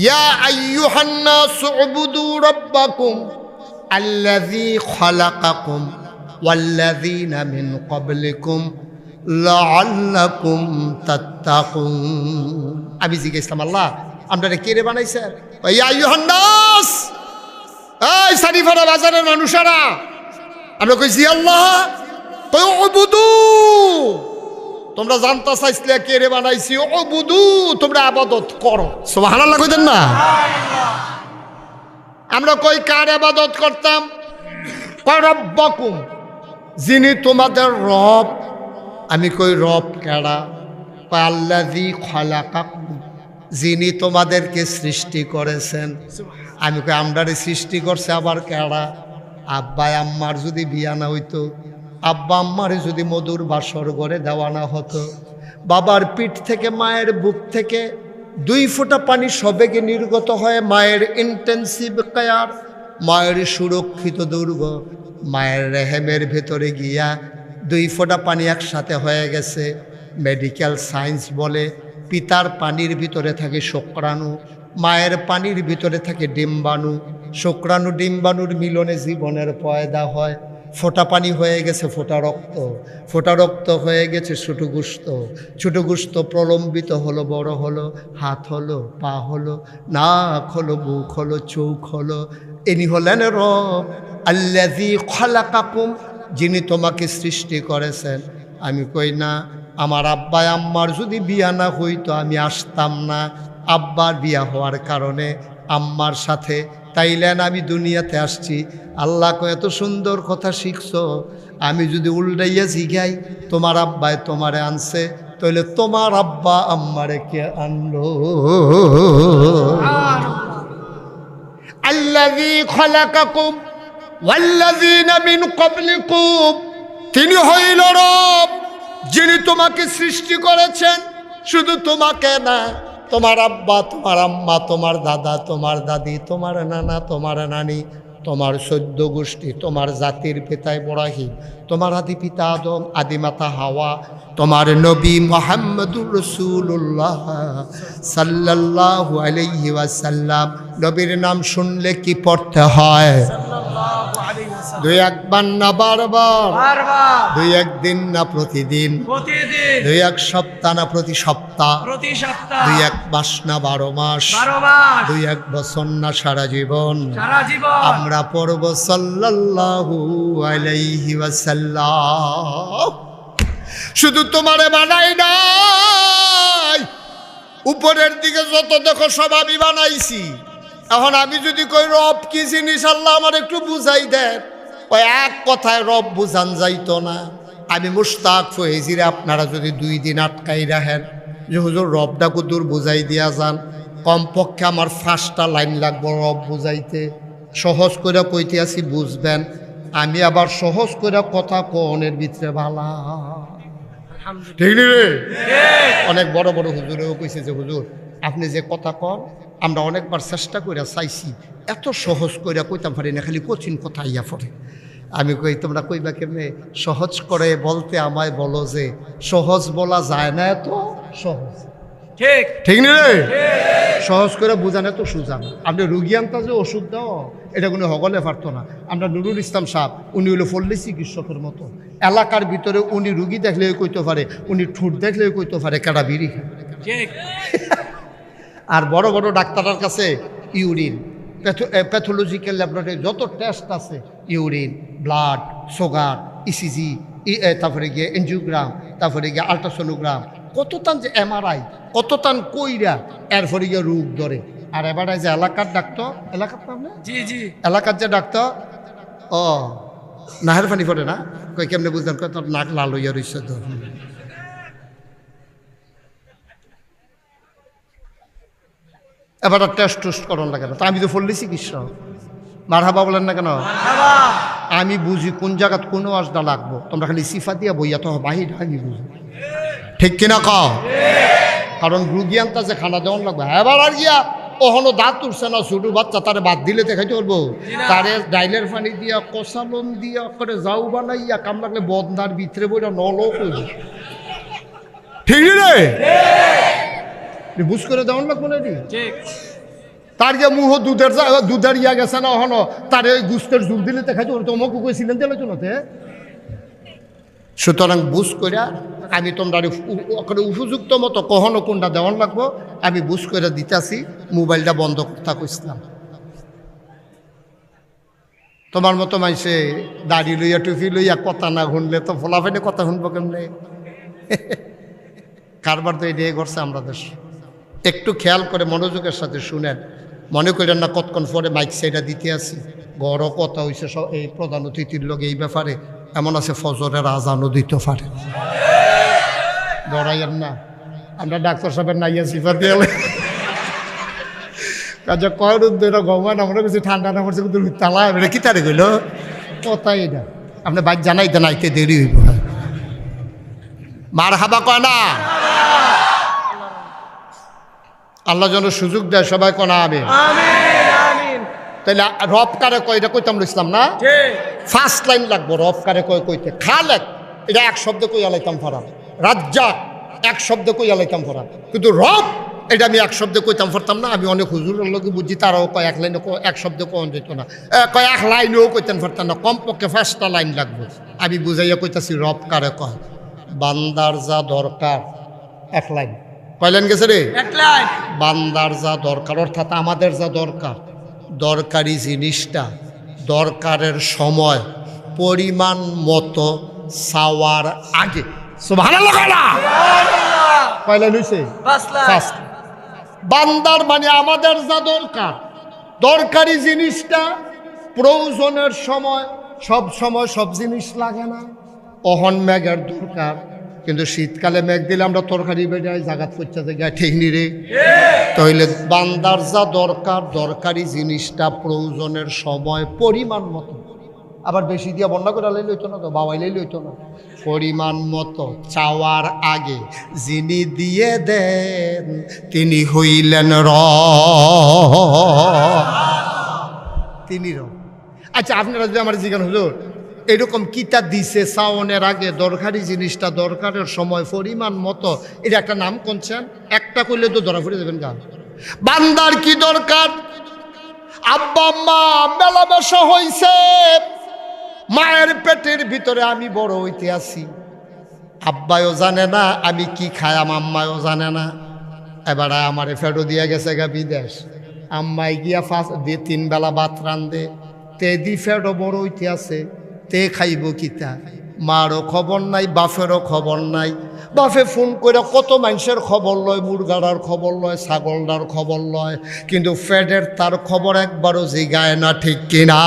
ইয়া আইয়ুহান নাস উবুদু রাব্বাকুম আল্লাযী খালাকাকুম ওয়াল্লাযীনা মিন ক্বাবলিকুম লাআল্লাকুম তাত্তাকুন। আমি জিজ্ঞাসলাম আল্লাহ আমরা কে রে বানাইছে? ইয়া আইয়ুহান নাস, এই সারিফারা বাজারের মানুষেরা, আমরা কইছি আল্লাহ কই উবুদু, তোমরা জানতা চাইছিলে কে রে বানাইছি, উবুদু তোমরা ইবাদত করো। সুবহানাল্লাহ কইতেন না? আমরা কই কার ইবাদত করতাম? কয় রব্বাকুম, যিনি তোমাদের রব। আমি কই রব কেডা? কয় আল্লাযী খালাকাকুম, যিনি তোমাদেরকে সৃষ্টি করেছেন। আমি কই আমরারে সৃষ্টি করছে আবার কেডা? আব্বা আম্মার যদি বিয়া না হইতো, আব্বা আম্মারে যদি মধুর বাসর ঘরে দেওয়া না হতো, বাবার পিঠ থেকে মায়ের বুক থেকে 2 ফোঁটা পানি সবেগে নির্গত হয়ে মায়ের ইন্টেন্সিভ কেয়ার, মায়ের সুরক্ষিত দুর্গ, মায়ের রেহেমের ভেতরে গিয়া 2 ফোঁটা পানি একসাথে হয়ে গেছে। মেডিকেল সায়েন্স বলে পিতার পানির ভিতরে থাকে শুক্রাণু, মায়ের পানির ভিতরে থাকে ডিম্বাণু। শুক্রাণু ডিম্বাণুর মিলনে জীবনের পয়দা হয়। ফোঁটা পানি হয়ে গেছে ফোঁটা রক্ত, ফোঁটা রক্ত হয়ে গেছে ছোটো গোস্ত, ছোটো গোস্ত প্রলম্বিত হলো, বড় হলো, হাত হলো, পা হলো, নাক হলো, মুখ হলো, চোখ হলো। ইনি হলেন রব আল্লাযী খালাকাকুম, যিনি তোমাকে সৃষ্টি করেছেন। আমি কই না, আমার আব্বা আম্মার যদি বিয়া না হইতো আমি আসতাম না। আব্বার বিয়া হওয়ার কারণে আম্মার সাথে তাইলেন আমি দুনিয়াতে আসছি। আল্লাহ কয় এত সুন্দর কথা শিখছো, আমি যদি উল্টাইয়া জিগাই তোমার আব্বায় তোমারে আনছে, তাহলে তোমার আব্বা আম্মারে কে আনলো? আল্লাযী খালাকাকুম ওয়াল্লাযীনা মিন ক্বাবলিকুম, তিনি হইল রব যিনি তোমাকে সৃষ্টি করেছেন। শুধু তোমাকে না, তোমার আব্বা, তোমার আম্মা, তোমার দাদা, তোমার দাদি, তোমার নানা, তোমার নানি, তোমার সদ্য গোষ্ঠী, তোমার জাতির পিতা ইব্রাহিম, তোমার আদি পিতা আদম, আদিমাতা হাওয়া, তোমার নবী মুহাম্মদুর রাসূলুল্লাহ সাল্লাল্লাহু আলাইহি ওয়াসাল্লাম। নবীর নাম শুনলে কি পড়তে হয়? দুই একবার না বারবার, দুই একদিন না প্রতিদিন, দুই এক সপ্তাহ না প্রতি সপ্তাহ, দুই এক মাস না 12 মাস, দুই এক বছর না সারা জীবন আমরা পড়ব সাল্লাল্লাহু আলাইহি ওয়াসাল্লাম। শুধু তোমারে বানাই নাই, উপরের দিকে যত দেখো সব আমি বানাইছি। এখন আমি যদি কই রব কি জিনিস আল্লাহ আমার একটু বুঝাই দেন, ওই এক কথায় রব বুঝান যাইতো না। আমি মুশতাক ফয়েজিরে আপনারা যদি 2 দিন আটকাই রাখেন যে হুজুর রবটা কুদুর বুঝাই দিয়া যান, কমপক্ষে আমার 5টা লাইন লাগবে রব বুঝাইতে। সহজ করে কইতে আসি বুঝবেন, আমি আবার সহজ করে কথা কোনের ভিতরে ভালা, ঠিক নি রে? অনেক বড় বড় হুজুরেও কইছে যে হুজুর আপনি যে কথা কন আমরা অনেকবার চেষ্টা করে চাইছি, এত সহজ করে কইতাম পারি না, খালি কঠিন কথা ইয়া পড়ে। আমি কই তোমরা কইবা কেমনে? সহজ করে বলতে আমায় বলো যে সহজ বলা যায় না, এত সহজ, ঠিক ঠিক নি রে? সহজ করে বুঝানো তো সুজান। আপনি রুগী আনতা যে ওষুধ দাও, এটা কোনো হগলে পারতো না। আমরা নুরুল ইসলাম সাহেব, উনি হলো পল্লী চিকিৎসকের মতো। এলাকার ভিতরে উনি রুগী দেখলেও কইতে পারে, উনি ঠুট দেখলেও কইতে পারে কাটা বিড়ি খায়। ঠিক। আর বড় বড় ডাক্তারের কাছে ইউরিন, প্যাথোলজিক্যাল ল্যাবরেটরি যত টেস্ট আছে, ইউরিন, ব্লাড, সুগার, ইসিজি, তারপরে গিয়ে এনজিওগ্রাম, তারপরে গিয়ে আলট্রাসোনোগ্রাম, কত তান যে এমআরআই, কত তান কইরা এরপরে গিয়ে রোগ ধরে। আর এবারে যে এলাকার ডাক্তার, এলাকার নাম না, জি জি, এলাকার যে ডাক্তার, ও নাহের পানি পড়ে না, কই কেমনে বুঝলেন? কয় তোর নাক লাল হইয়া রইছে তো। এবার টেস্ট টুস্ট করার লাগে না, তা আমি তো পল্লী চিকিৎসক। মারহাবা বলেন না কেন? আমি বুঝি কোন জায়গাত কোন ওয়াজটা লাগবো, তোমরা খালি সিফা দিয়া বইয়া তো বাহির, আমি বুঝি, ঠিক কিনা কও? কারণ রুগী আনতা যে খানা দেওয়ান লাগবে। এবার আর গিয়া ওহনো দাঁত তুলছে না, ছোট বাচ্চা, তারে বাদ দিলে দেখাইতে পারবো? তারে ডাইলের পানি দিয়া, কষালন দিয়া করে যাও বানাইয়া, কাম লাগলে বদনার ভিতরে বইটা নলো কই, ঠিক রে? বুঝ করে দেওয়ান লাগবো না? ঠিক। তার যে মুহ দুধের ইয়া গেছে না, হন তার ওই গুস্তের জুল দিলে দেখাইতে পারতো, অমুক কইছিলেন দিলে তো নাতে। সুতরাং বুঝ করে আমি তোমরা উপযুক্ত মতো কখনো কোনটা দেওয়ান লাগবো আমি বুঝ করে দিতেছি। মোবাইলটা বন্ধ করতে কইছিলাম। তোমার মতো মাইসে দাড়ি লইয়া টুপি লইয়া কথা না শুনলে তো ফলাফেনে কথা শুনবো কেমনে? কারবার তো এটাই করছে আমরা দেশ। একটু খেয়াল করে মনোযোগের সাথে শুনেন, মনে করেন না কতক্ষণ পরে মাইক সাইডা দিতে আসি। গড় কথা হয়েছে সব এই প্রধান অতিথির লোক এই ব্যাপারে, এমন আছে ফজরের আজানও দিতে পারে। ডরাইয়েন না, আমরা ডাক্তার সাহেবের নাইয়া সিফার দিয়ে কাজে কয় এটা গমান আমরা কিছু ঠান্ডা না পড়ছে, কিন্তু তালা এটা কি তারে গেল কথাই না। আপনি বাইক জানাই দেন, আইতে দেরি হইব। মার হাবা কয় না, আল্লাহ যেন সুযোগ দেয়, সবাই কোনা হবে। তাইলে রব কারে কয়, এটা কইতাম ইসলাম না? ফার্স্ট লাইন লাগবো রব কারে কয় কইতে। খালেক এটা এক শব্দ কই আলাইতাম ফারাম। রাজ্জাক এক শব্দে কইয়া লাইতাম পড়া, কিন্তু রব এটা আমি এক শব্দে কইতাম পারতাম না। আমি অনেক হুজুরের লোকে বুঝছি, তারাও কয় এক লাইনে এক শব্দে কোন যেত না, কয় এক লাইনেও কইতেন পারতাম না, কমপক্ষে 5টা লাইন লাগবে। আমি বুঝাইয়া কইতাছি রব কারে কয়, বান্দার যা দরকার এক লাইন, কয় লাইন গেছে রে? এক লাইন। বান্দার যা দরকার অর্থাৎ আমাদের যা দরকার, দরকারি জিনিসটা দরকারের সময় পরিমাণ মতো চাওয়ার আগে। সুবহানাল্লাহ কয় লাইন হইছে? 5 লাইন। ফার্স্ট বান্দার মানে আমাদের যা দরকার, দরকারি জিনিসটা প্রয়োজনের সময়, সব সময় সব জিনিস লাগে না। অহন মেঘের দরকার, কিন্তু শীতকালে মেঘ দিলে আমরা তরকারি বেড়াই জাগাত করতে জায়গায়, ঠিক নি রে? তাহলে বান্দার যা দরকার, দরকারি জিনিসটা প্রয়োজনের সময় পরিমাণ মতো, আবার বেশি দিয়া বন্যা করে লাইলে হইতো না, তো বাবাইলে হইতো না, পরিমাণ মতো চাওয়ার আগে যিনি দিয়ে দেন তিনি হইলেন তিনি রব। আচ্ছা আপনারা যদি আমার জিজ্ঞাসা হুজুর এরকম কিতা দিছে চাওনের আগে দরকারি জিনিসটা দরকারের সময় পরিমাণ মতো, এটা একটা নাম কোনছেন, একটা করলে তো ধরা পড়ে যাবেন গা। বান্দার কি দরকার? আব্বা আম্মা মেলামেশা হইছে, মায়ের পেটের ভিতরে আমি বড় হইতে আছি, আব্বাও জানে না আমি কি খাই, আম্মাও জানে না। এবার আমারে ফেরো দিয়া গেছে গা বিদেশ, আম্মাই গিয়া 3 বেলা ভাত রান্ধে, তে দি ফেরো বড় হইতে আছে, তে খাইব কিতা, মারও খবর নাই, বাপেরও খবর নাই। বাপে ফোন করে কত মানুষের খবর লয়, মুরগাড়ার খবর লয়, ছাগলটার খবর লয়, কিন্তু ফেডের তার খবর একবারও জিগায় না, ঠিক কিনা?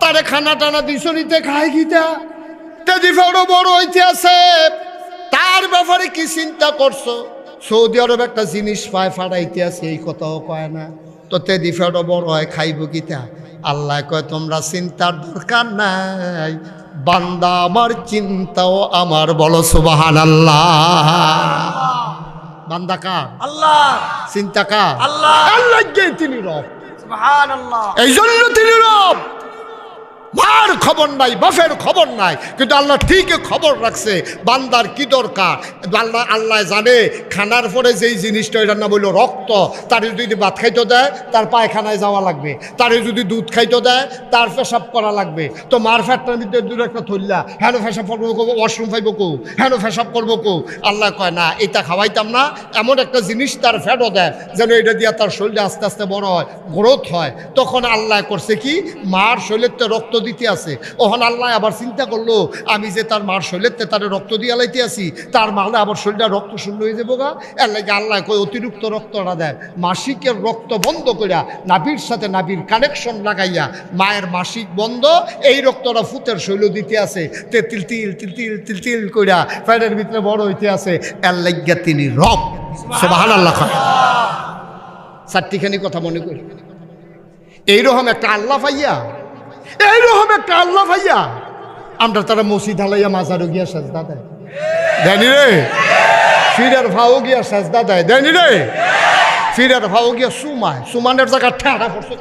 তারে খানা টানা দিশনিতে খায় গীতা, তেজি ফেরো বড় হইতে আছে, তার ব্যাপারে কি চিন্তা করছো? সৌদি আরব একটা জিনিস পায় ফাড়াইতে আছে, এই কথাও কয় না, তো তেদি ফেরো বড় হয় খাইব গীতা। আল্লাহ কয় তোমরা চিন্তার দরকার নাই, বান্দা আমার চিন্তাও আমার, বলো সুবহানাল্লাহ। বান্দা কার? আল্লাহ। চিন্তা কার? আল্লাহ। আল্লাহ তিনি রব, সুবহানাল্লাহ। এই জন্য তিনি রব। মার খবর নাই, বাপের খবর নাই, কিন্তু আল্লাহ ঠিকই খবর রাখছে বান্দার কি দরকার। আল্লাহ জানে খানার পরে যেই জিনিসটা, এটার নাম হইল রক্ত। তার যদি ভাত খাইতে দেয় তার পায়খানায় যাওয়া লাগবে, তার যদি দুধ খাইতে দেয় তার পেশাব করা লাগবে। তো মার ফ্যাটটার ভিতরে দূর একটা থইলা, হ্যাঁ পেশাব করবো কো, ওয়াশরুম পাইব কো, হ্যাঁ পেশাব করবো কো। আল্লাহ কয় না এটা খাওয়াইতাম না, এমন একটা জিনিস তার ফ্যাটও দেয় যেন এটা দিয়া তার শরীরে আস্তে আস্তে বড় হয়, গ্রোথ হয়। তখন আল্লাহ করছে কি, মার শরীরের তো রক্ত দিতে আছে। ওখানে আল্লাহ আবার চিন্তা করলো আমি যে তার মার শরীরেতে তার রক্ত দিয়ে লাইতে আছি, তার মালে আবার শরীরটা রক্ত শূন্য হয়ে যাবো গা। এর লাগে আল্লাহ কই অতিরিক্ত রক্তটা দেয়, মাসিকের রক্ত বন্ধ করিয়া নাভির সাথে নাভির কানেকশন লাগাইয়া মায়ের মাসিক বন্ধ, এই রক্তটা ফুতের শৈল দিতে আছে, তে তিল তিল তিল তিল তিল তিল কইরা পেটের ভিতরে বড় হইতে আছে। এর লাগিয়া তিনি রব। সুবহানাল্লাহ। চারটিখানি কথা মনে করি, এইরকম একটা আল্লাহ পাইয়া, এইরকম একটা আল্লাহ ভাইয়া আমরা তারা মসজিদ হালাইয়া মাজারও গিয়া সাজদা দেয়, দেয়নি রে? ফিরের ভাও গিয়া সাজদা দেয়, দেয়নি রে? ফিরের ভাও গিয়া সুমায়, সুমানের জায়গা ঠেড়া পড়ছে।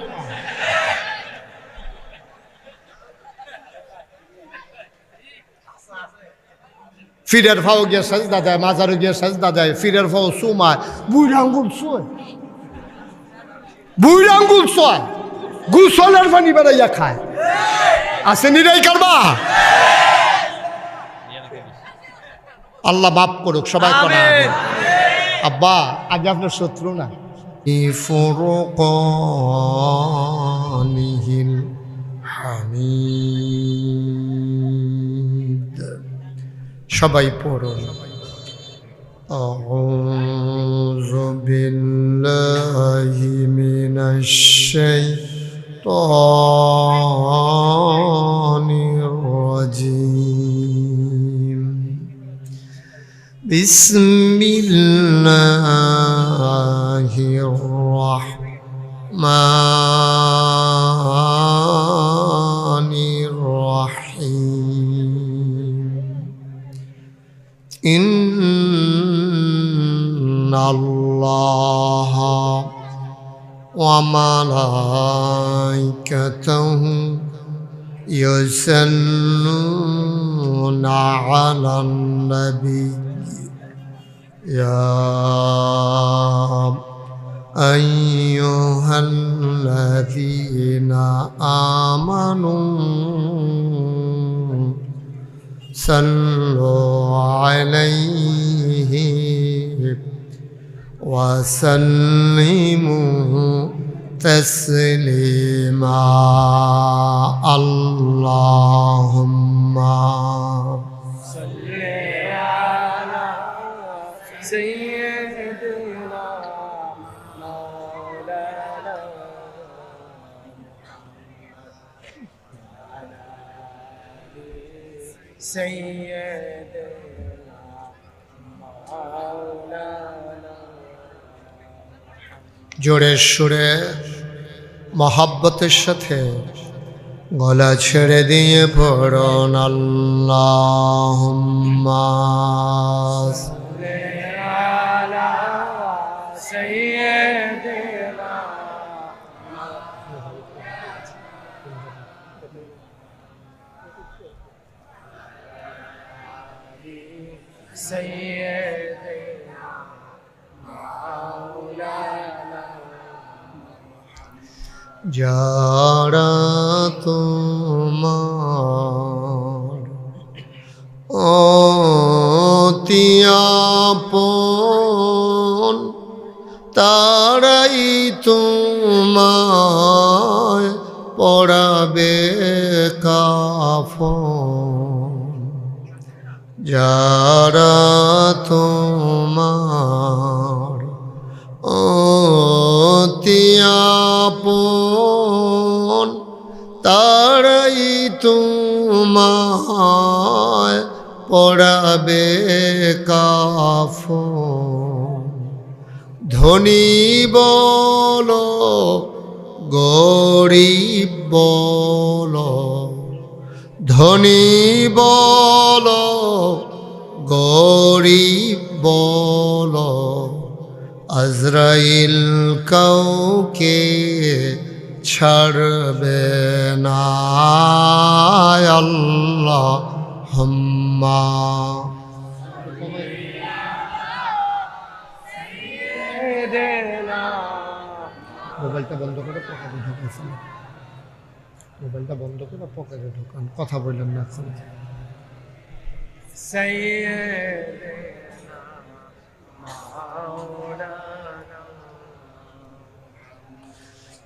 ফিরের ভাও গিয়া সাজদা দেয়, মাজারও গিয়া সাজদা দেয়, ফিরের ভাও সুমায়, বুড়া আঙ্গুল ছোয়, বুড়া আঙ্গুল ছোয়, গুসলের পানি বেড়াইয়া খায়। আসেনি রে কারবা? আল্লাহ মাফ করুক, সবাই করা। আব্বা আগে আপনার শত্রু না। ফুরকানিহিল হামিদ। সবাই পড়ুন। আউযু বিল্লাহি মিনাশ শাইতানির রাজিম। বিসমিল্লাহির রাহমানির রাহিম। ইন্নাল্লাহা ওয়া মালাইকাতাহু يصلون على النبي يا أيها الذين آمنوا صلوا عليه وسلموا تسليما اللهم صل على سيدنا مولانا سيدنا مولانا জোরে সুরে মহাব্বতের সাথে গলা ছেড়ে দিয়ে পড়ুন আল্লাহুম্মা على سيدنا سيدنا مولانا যারা তোমার অতি আপন তারাই তোমায় পরাবে কাফন যারা তোমার অতি আপন তারাই তোমায় পরাবে কাফন ধনী বলো গরিব বলো ধনী বলো গরিব বলো আজরাইল কাউকে ছাড়বে না আল্লাহুম্মা سيدنا মোবাইলটা বন্ধ করে পকেটে ঢোকান মোবাইলটা বন্ধ করে পকেটে ঢোকান কথা বললেন না এখন سيدنا مولانا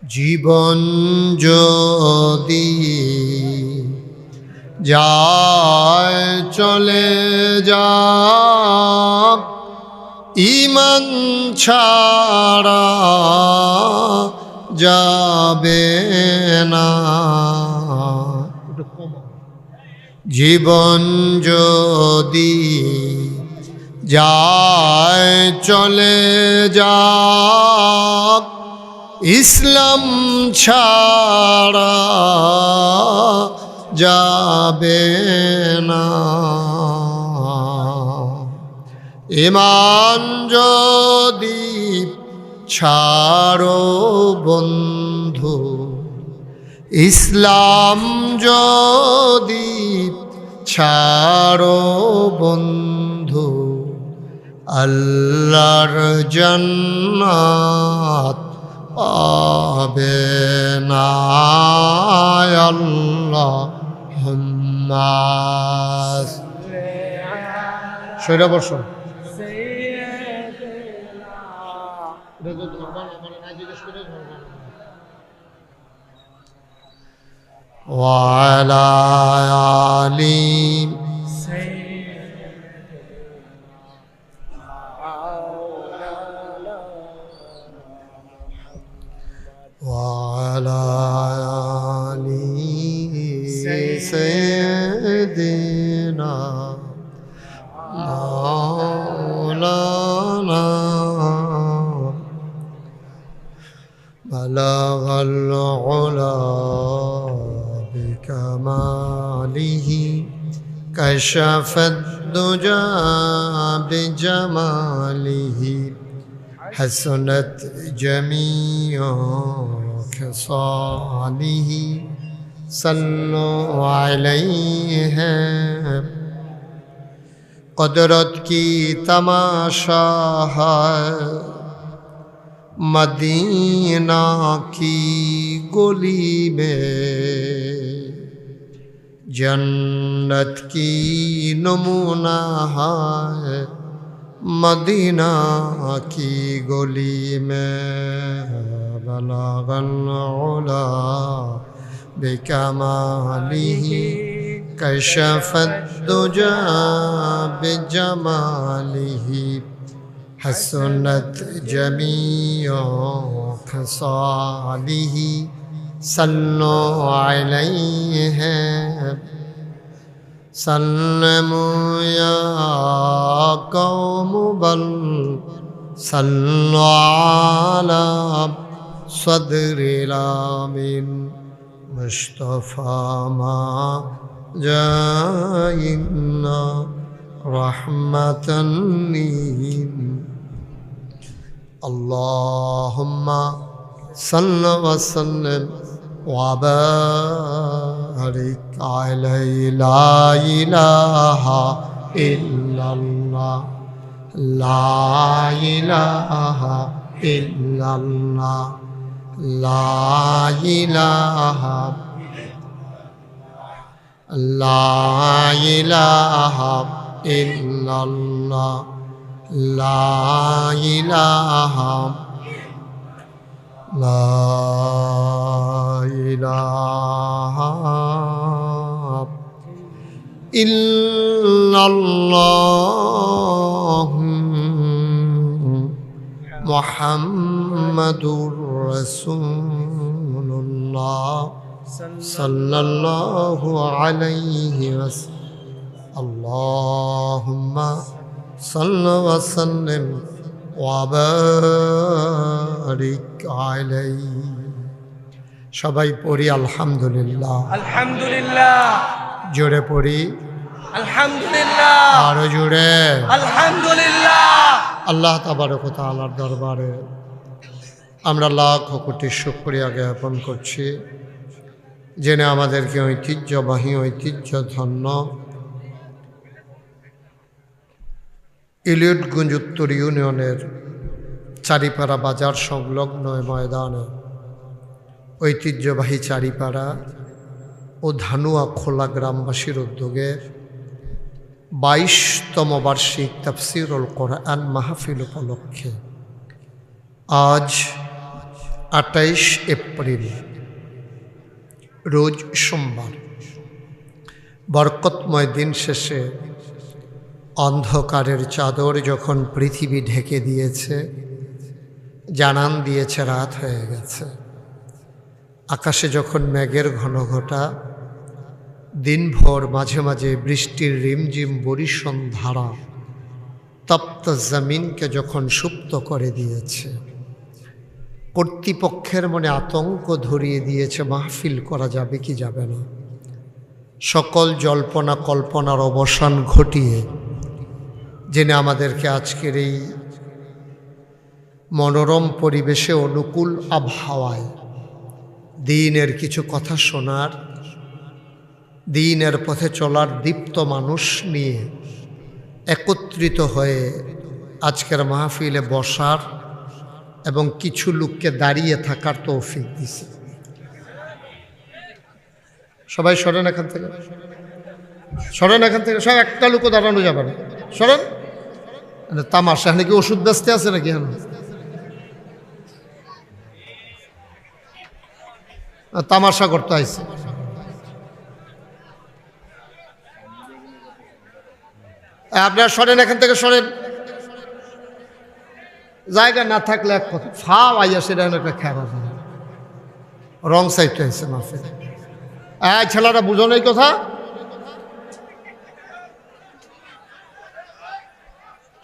জীবন যদি যায় চলে যাক ঈমান ছাড়া যাবে না জীবন যদি যায় চলে যাক ইসলাম ছাড়া যাবে না ঈমান যদি ছাড়ো বন্ধু ইসলাম যদি ছাড়ো বন্ধু আল্লাহর জান্নাত পাবে না আল্লাহুম্মা সৈরা বর্ষ وعلى آل وعلى آل سيدنا مولانا بلغ العلا بكماله كشف الدجى بجماله حسنت جميع خصاله सल्लो अलैहि कुदरत की तमाशा है मदीना की गली में जन्नत की नमूना है मदीना की गली में बलगल उला बिकमालिही कशफत दुजा बिजमालिही हसनत जमीओ खसालिही सल्लो अलैहि सल्लमु या कौम बल सल्लु अला सदरिल आमीन मुस्तफ़ा मा जाइन्ना रहमतन लीन अल्लाहुम्मा सल्लि व सल्लिम व बारिक अलैहि ला इलाहा इल्लल्लाह ला इलाहा इल्लल्लाह ला इलाहा इल्लल्लाह ला इलाहा इल्लल्लाह मुहम्मदुर रसूलुल्लाह सल्लल्लाहु अलैहि वसल्लम अल्लाहुम्मा सल्लि व सल्लिम व बारिक अलैहि সবাই পড়ি আলহামদুলিল্লাহ আলহামদুলিল্লাহ জোরে পড়ি আলহামদুলিল্লাহ আরো জোরে আলহামদুলিল্লাহ আল্লাহ তাবারক ওয়া তাআলার দরবারে আমরা লাখ কোটি শুকরিয়া জ্ঞাপন করছি যিনি আমাদেরকে ঐতিহ্যবাহী ঐতিহ্যধন্য ইলিয়টগঞ্জ উত্তর ইউনিয়নের চারিপাড়া বাজার সংলগ্ন ময়দানে ঐতিহ্যবাহী চারিপাড়া ও ধানুয়া খোলা গ্রামবাসীর উদ্যোগে 22তম বার্ষিক তাফসীরুল কোরআন মাহফিল উপলক্ষে আজ 28 এপ্রিল রোজ সোমবার বরকতময় দিন শেষে অন্ধকারের চাদর যখন পৃথিবী ঢেকে দিয়েছে, জানান দিয়েছে রাত হয়ে গেছে, আকাশে যখন মেঘের ঘনঘটা, দিনভর মাঝে মাঝে বৃষ্টির রিমঝিম বরিশন ধারা তপ্ত জমিনকে যখন সুপ্ত করে দিয়েছে, কর্তৃপক্ষের মনে আতঙ্ক ধরিয়ে দিয়েছে মাহফিল করা যাবে কি যাবে না, সকল জল্পনা কল্পনার অবসান ঘটিয়ে যিনি আমাদেরকে আজকের এই মনোরম পরিবেশে অনুকূল আবহাওয়ায় দ্বীনের কিছু কথা শোনার, দ্বীনের পথে চলার দীপ্ত মানুষ নিয়ে একত্রিত হয়ে আজকের মাহফিলে বসার এবং কিছু লোককে দাঁড়িয়ে থাকার তৌফিক দিছে। সবাই সরেন এখান থেকে, সরেন এখান থেকে, সব একটা লোকও দাঁড়ানো যাবে না, সরেন। তামাশা এখানে কি ওষুধ বেচতে আছে নাকি? এখন তামাশা করতে আইছে। আপনারা সরেন এখান থেকে, সরেন। জায়গা না থাকলে এক কথা, ফাও আইয়া সেটা একটা খেলা রং সাইডটা হয়েছে মাফে। ছেলেরা বুঝো নাই কথা,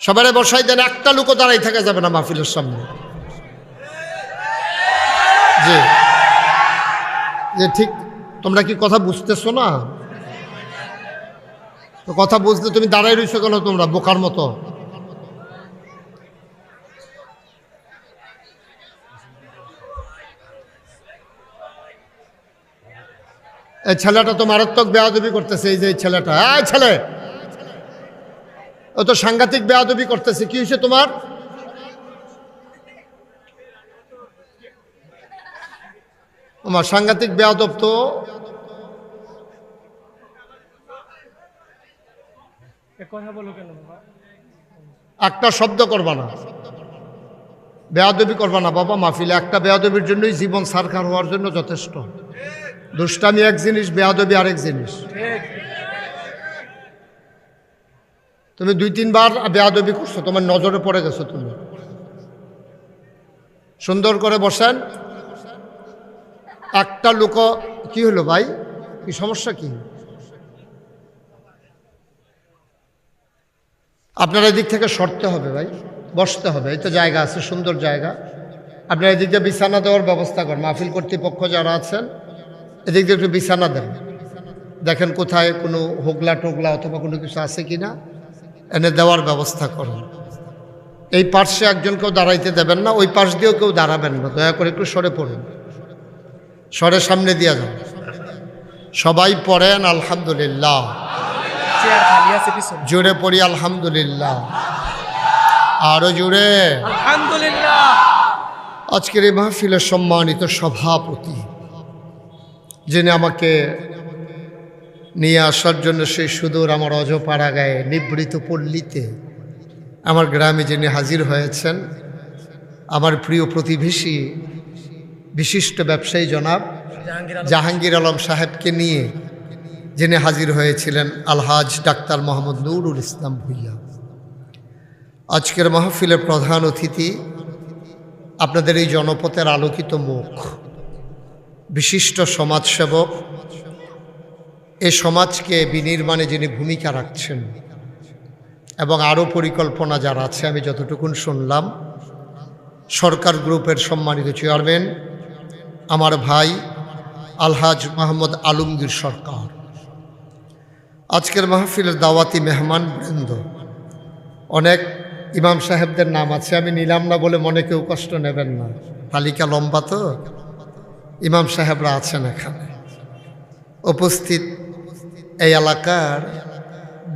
সবাই বসাই দেন, একটা লোকও দাঁড়াই থাকা যাবে না মাহফিলের সামনে। জি যে ঠিক, তোমরা কি কথা বুঝতেছো না? তো কথা বুঝতে তুমি দাঁড়াই রইছো কেন তোমরা বোকার মতো? এই ছেলেটা তো মারাত্মক বেয়াদবি করতেছে। এই যে এই ছেলেটা, এই ছেলে ও তো সাংঘাতিক বেয়াদবি করতেছে। কি হয়েছে তোমার? আমার সাংঘাতিক বেয়াদব তো। কথা বলো কেন বাবা? একটা শব্দ করবা না, বেয়াদবি করবা না বাবা মাহফিলে। একটা বেয়াদবির জন্যই জীবন সারখার হওয়ার জন্য যথেষ্ট। দুষ্টামি এক জিনিস, বেয়াদবি আরেক জিনিস। ঠিক। তুমি 2-3 বার বেয়াদবি করছো, তোমার নজরে পড়ে গেছো। তুমি সুন্দর করে বসেন। একটা লোক, কি হলো ভাই, কি সমস্যা? কি আপনার এদিক থেকে সরতে হবে ভাই, বসতে হবে। এই তো জায়গা আছে, সুন্দর জায়গা। আপনার এদিক দিয়ে বিছানা দেওয়ার ব্যবস্থা করেন। মাহফিল কর্তৃপক্ষ যারা আছেন এদিক দিয়ে একটু বিছানা দেন। দেখেন কোথায় কোনো হোগলা টোগলা অথবা কোনো কিছু আছে কিনা, এনে দেওয়ার ব্যবস্থা করেন। এই পার্শ্বে একজনকেও দাঁড়াইতে দেবেন না, ওই পাশ দিয়েও কেউ দাঁড়াবেন না। দয়া করে একটু সরে পড়ুন, সরে সামনে দিয়ে যান। সবাই পড়েন আলহামদুলিল্লাহ। চেয়ার খালি আছে পিছনে। জোরে পড়ি আলহামদুলিল্লাহ, আরো জোরে আলহামদুলিল্লাহ। আজকের এই মাহফিলের সম্মানিত সভাপতি, যিনি আমাকে নিয়ে আসার জন্য সেই সুদূর আমার অজপাড়া গায়ে নিবৃত পল্লীতে আমার গ্রামে যিনি হাজির হয়েছেন, আমার প্রিয় প্রতিবেশী বিশিষ্ট ব্যবসায়ী জনাব জাহাঙ্গীর আলম সাহেবকে নিয়ে যিনি হাজির হয়েছিলেন, আলহাজ ডাক্তার মোহাম্মদ নুরুল ইসলাম ভুইয়া। আজকের মাহফিলের প্রধান অতিথি, আপনাদের এই জনপথের আলোকিত মুখ, বিশিষ্ট সমাজসেবক, এ সমাজকে বিনির্মাণে যিনি ভূমিকা রাখছেন এবং আরও পরিকল্পনা যারা আছে, আমি যতটুকুন শুনলাম, সরকার গ্রুপের সম্মানিত চেয়ারম্যান আমার ভাই আলহাজ মোহাম্মদ আলমগীর সরকার। আজকের মাহফিলের দাওয়াতি মেহমান বৃন্দ, অনেক ইমাম সাহেবদের নাম আছে, আমি নিলাম না বলে মনে কেউ কষ্ট নেবেন না, তালিকা লম্বা তো। ইমাম সাহেবরা আছেন এখানে উপস্থিত। এই এলাকার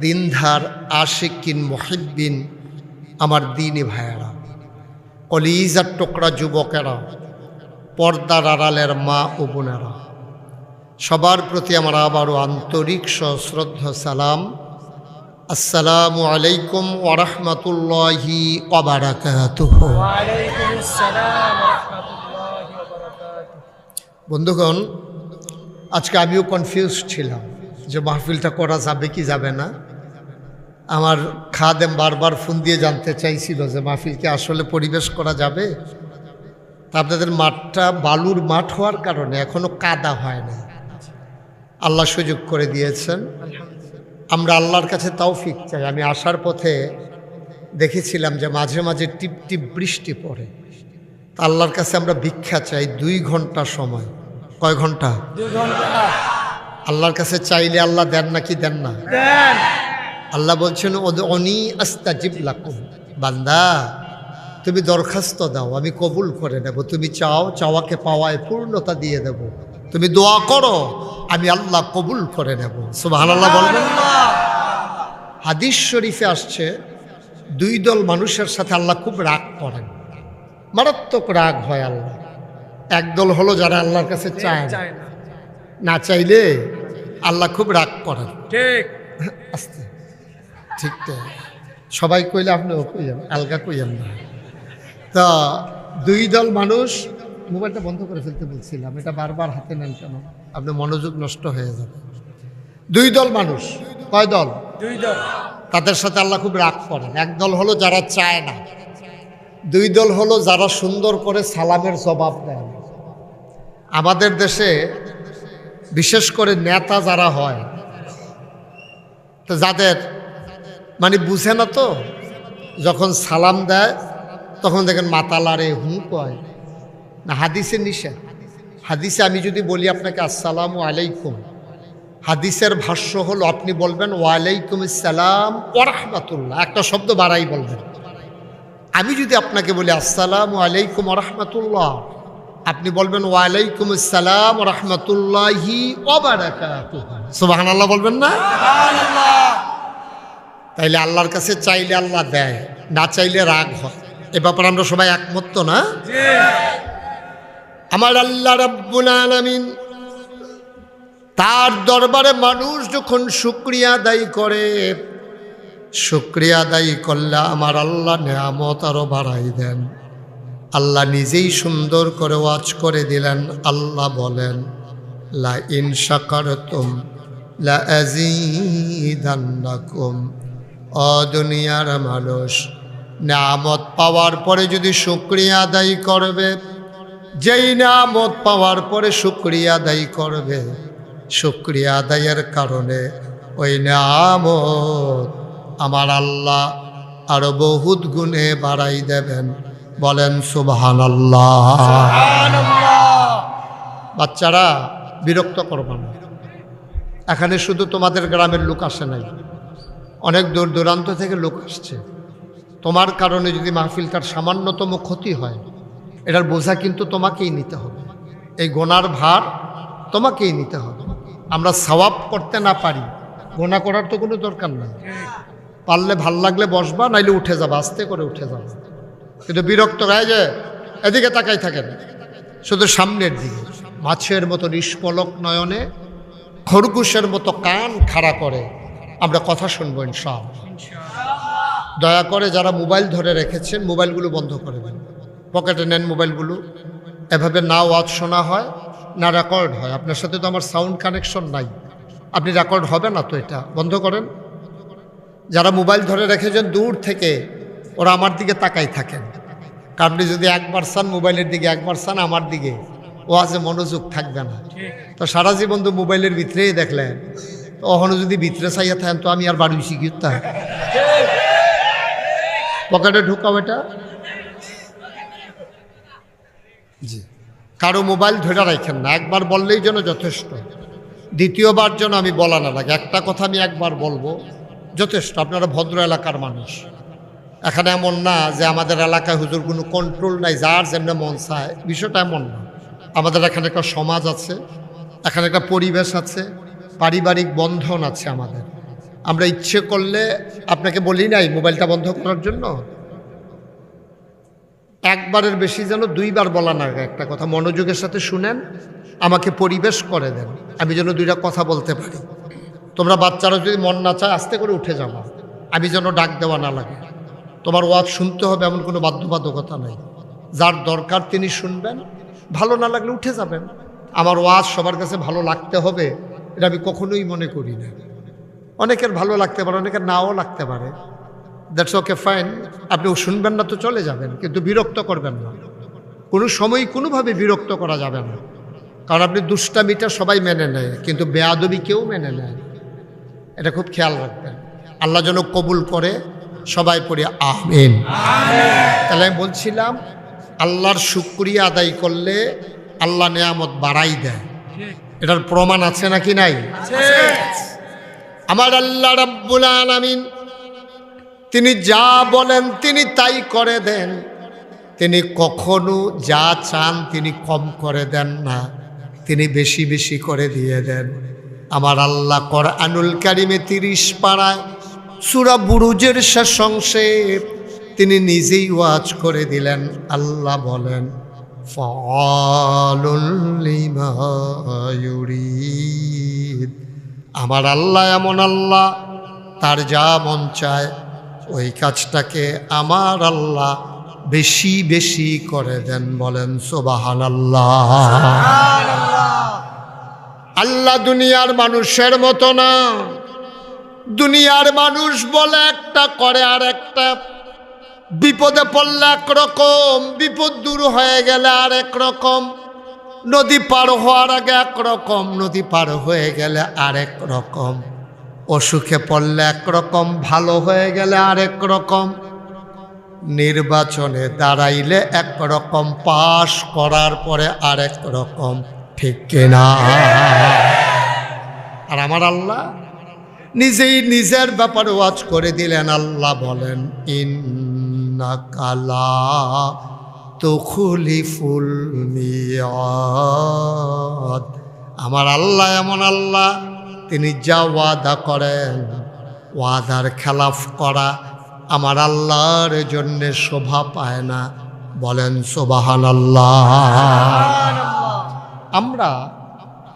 দিনধার আশিকিন মুহিব্বিন আমার দিনী ভাইয়েরা, কলিজার টুকরা যুবকেরা, পর্দার আড়ালের মা ও বোনেরা, সবার প্রতি আমার আবারও আন্তরিক সশ্রদ্ধ সালাম। আসসালামু আলাইকুম ওয়া রাহমাতুল্লাহি ওয়া বারাকাতুহু। ওয়া আলাইকুমুস সালাম ওয়া রাহমাতুল্লাহি ওয়া বারাকাতুহু। বন্ধুগণ, আজকে আমিও কনফিউজ ছিলাম যে মাহফিলটা করা যাবে কি যাবে না। আমার খাদেম বারবার ফোন দিয়ে জানতে চাইছিল যে মাহফিলকে আসলে পরিবেশ করা যাবে। তা আপনাদের মাঠটা বালুর মাঠ হওয়ার কারণে এখনো কাদা হয় না, আল্লাহ সুযোগ করে দিয়েছেন। আমরা আল্লাহর কাছে তৌফিক চাই। আমি আসার পথে দেখেছিলাম যে মাঝে মাঝে টিপ টিপ বৃষ্টি পড়ে। তা আল্লাহর কাছে আমরা ভিক্ষা চাই 2 ঘন্টা সময়। কয় ঘন্টা? 2 ঘন্টা। আল্লাহর কাছে চাইলে আল্লাহ দেন নাকি দেন না? দেন। আল্লাহ বলছেন উদউনি আস্তাজিব লাকুম, বান্দা তুমি দরখাস্ত দাও, আমি কবুল করে নেব। তুমি চাও, চাওয়াকে পাওয়ায় পূর্ণতা দিয়ে দেব। তুমি দোয়া করো, আমি আল্লাহ কবুল করে নেব। সুবহানাল্লাহ বলবেন। হাদিস শরীফে আসছে 2 দল মানুষের সাথে আল্লাহ খুব রাগ করেন, মারাত্মক রাগ হয় আল্লাহ। এক দল হলো যারা আল্লাহর কাছে চায় না, চায় না। না চাইলে আল্লাহ খুব রাগ করেন। ঠিক। আস্তে, ঠিক তো। সবাই কইলে আপনিও কইয়েন, আলগা কইয়েন না। তা 2 দল মানুষ, মোবাইলটা বন্ধ করে ফেলতে বলছিলাম, এটা বারবার হাতে নেন কেন? আপনি মনোযোগ নষ্ট হয়ে যাবে। 2 দল মানুষ। কয় দল? 2 দল। তাদের সাথে আল্লাহ খুব রাগ করেন। এক দল হলো যারা চায় না, 2 দল হলো যারা সুন্দর করে সালামের জবাব দেয়। আমাদের দেশে বিশেষ করে নেতা যারা হয়, তো যাদের মানে বুঝে না, তো যখন সালাম দেয় তখন দেখেন মাথা লাড়ে, হুঁ কয় না। হাদিসে নিষেধ। হাদিসে আমি যদি বলি আপনাকে আসসালামু আলাইকুম, হাদিসের ভাষ্য হলো আপনি বলবেন ওয়ালাইকুম আসসালাম ওয়া রাহমাতুল্লাহ, একটা শব্দ বাড়াই বলবেন। আমি যদি আপনাকে বলি আসসালামু আলাইকুম ওয়া রাহমাতুল্লাহ, আপনি বলবেন ওয়ালাইকুম আসসালাম ওয়া রাহমাতুল্লাহি ওয়া বারাকাতুহু, সুবহানাল্লাহ বলবেন না? তাইলে আল্লাহর কাছে চাইলে আল্লাহ দেয়, না চাইলে রাগ হয়। এ ব্যাপারে আমরা সবাই একমত তো না? আমার আল্লাহ রাব্বুল আলামিন তার দরবারে মানুষ যখন শুকরিয়া আদায় করে, শুকরিয়া আদায় করলে আমার আল্লাহ নেয়ামত আরো বাড়াই দেন। আল্লাহ নিজেই সুন্দর করে ওয়াজ করে দিলেন। আল্লাহ বলেন লা ইন শাকারতুম লা আযীদান্নাকুম। ও দুনিয়ার মানুষ, নেয়ামত পাওয়ার পরে যদি শুকরিয়া আদায় করবে, যেই নেয়ামত পাওয়ার পরে শুকরিয়া আদায় করবে, শুকরিয়া আদায়ের কারণে ওই নেয়ামত আমার আল্লাহ আরো বহুত গুণে বাড়াই দেবেন। বলেন সুবহানাল্লাহ। বাচ্চারা বিরক্ত করবে না, এখানে শুধু তোমাদের গ্রামের লোক আসে নাই, অনেক দূর দূরান্ত থেকে লোক আসছে। তোমার কারণে যদি মাহফিলটার সামান্যতম ক্ষতি হয়, এটার বোঝা কিন্তু তোমাকেই নিতে হবে, এই গোনার ভার তোমাকেই নিতে হবে। আমরা সওয়াব করতে না পারি, গোনা করার তো কোনো দরকার নাই। পারলে ভাল লাগলে বসবা, নাইলে উঠে যাবা, আস্তে করে উঠে যাবা। কিন্তু বিরক্ত গায়ে যে এদিকে তাকাই থাকেন, শুধু সামনের দিকে, মাছের মতো নিষ্পলক নয়নে খরগোশের মতো কান খাড়া করে আমরা কথা শুনবো ইনশাআল্লাহ। দয়া করে যারা মোবাইল ধরে রেখেছেন, মোবাইলগুলো বন্ধ করে দেন, পকেটে নেন মোবাইলগুলো। এভাবে না ওয়াজ শোনা হয়, না রেকর্ড হয়। আপনার সাথে তো আমার সাউন্ড কানেকশন নাই, আপনি রেকর্ড হবে না তো, এটা বন্ধ করেন। যারা মোবাইল ধরে রেখেছেন দূর থেকে, ওরা আমার দিকে তাকাই থাকেন। আপনি যদি একবার চান মোবাইলের দিকে, একবার চান আমার দিকে, ওয়াজে মনোযোগ থাকবে না। তো সারা জীবন তো মোবাইলের ভিতরেই দেখলেন, তো ওখানে যদি ভিতরে চাইয়া থাকেন তো আমি আর বাড়ি শিখিতাম। পকেটে ঢুকাও এটা। জি, কারো মোবাইল ধরে রাখেন না, একবার বললেই যেন যথেষ্ট, দ্বিতীয়বার যেন আমি বলা না লাগে। একটা কথা আমি একবার বলবো যথেষ্ট। আপনারা ভদ্র এলাকার মানুষ, এখানে এমন না যে আমাদের এলাকায় হুজুর কোনো কন্ট্রোল নাই, যার যেমন মন চায়, বিষয়টা এমন না। আমাদের এখানে একটা সমাজ আছে, এখানে একটা পরিবেশ আছে, পারিবারিক বন্ধন আছে আমাদের। আমরা ইচ্ছে করলে, আপনাকে বলি নাই মোবাইলটা বন্ধ করার জন্য, একবারের বেশি যেন দুইবার বলা না। একটা কথা মনোযোগের সাথে শুনেন, আমাকে পরিবেশ করে দেন, আমি যেন দুইটা কথা বলতে পারি। তোমরা বাচ্চারা যদি মন না চায় আস্তে করে উঠে যাবা, আমি যেন ডাক দেওয়া না লাগে। তোমার ওয়াজ শুনতে হবে এমন কোনো বাধ্যবাধকতা নাই, যার দরকার তিনি শুনবেন, ভালো না লাগলে উঠে যাবেন। আমার ওয়াজ সবার কাছে ভালো লাগতে হবে এটা আমি কখনোই মনে করি না। অনেকের ভালো লাগতে পারে, অনেকের নাও লাগতে পারে, দ্যাটস ওকে, ফাইন। আপনি শুনবেন না তো চলে যাবেন, কিন্তু বিরক্ত করবেন না। কোনো সময় কোনোভাবে বিরক্ত করা যাবে না, কারণ আপনি দুষ্টামিটা সবাই মেনে নেয়, কিন্তু বেয়াদবি কেউ মেনে নেয়, এটা খুব খেয়াল রাখবেন। আল্লাহ যেন কবুল করে, সবাই পড়ি আমিন। তাহলে আমি বলছিলাম, আল্লাহর শুকরিয়া আদায় করলে আল্লাহ নেয়ামত বাড়াই দেয়, এটার প্রমাণ আছে নাকি নাই? আমার আল্লাহ রাব্বুল আলামিন তিনি যা বলেন তিনি তাই করে দেন। তিনি কখনো যা চান তিনি কম করে দেন না, তিনি বেশি বেশি করে দিয়ে দেন। আমার আল্লাহ কোরআনুল কারিমে 30 পারায় সূরা বুরুজের শেষ অংশে তিনি নিজেই ওয়াজ করে দিলেন। আল্লাহ বলেন ফাআলুল লিমা ইউরিদ। আমার আল্লাহ এমন আল্লাহ, তার যা মন চায় ওই কাজটাকে আমার আল্লাহ বেশি বেশি করে দেন। বলেন সুবহানাল্লাহ। আল্লাহ দুনিয়ার মানুষের মতো না। দুনিয়ার মানুষ বলে একটা, করে আর একটা। বিপদে পড়লে একরকম, বিপদ দূর হয়ে গেলে আর একরকম। নদী পার হওয়ার আগে একরকম, নদী পার হয়ে গেলে আরেক রকম। অসুখে পড়লে একরকম, ভালো হয়ে গেলে আরেক রকম। নির্বাচনে দাঁড়াইলে একরকম, পাশ করার পরে আরেক রকম। ঠিক কিনা? আর আমার আল্লাহ নিজেই নিজের ব্যাপারে ওয়াজ করে দিলেন। আল্লাহ বলেন ইন্নাকা লা তুখলিফুল মিয়াদ। আমার আল্লাহ এমন আল্লাহ, তিনি যা ওয়াদা করেন, ওয়াদার খেলাফ করা আমার আল্লাহর জন্যে শোভা পায় না। বলেন সুবহানাল্লাহ। আমরা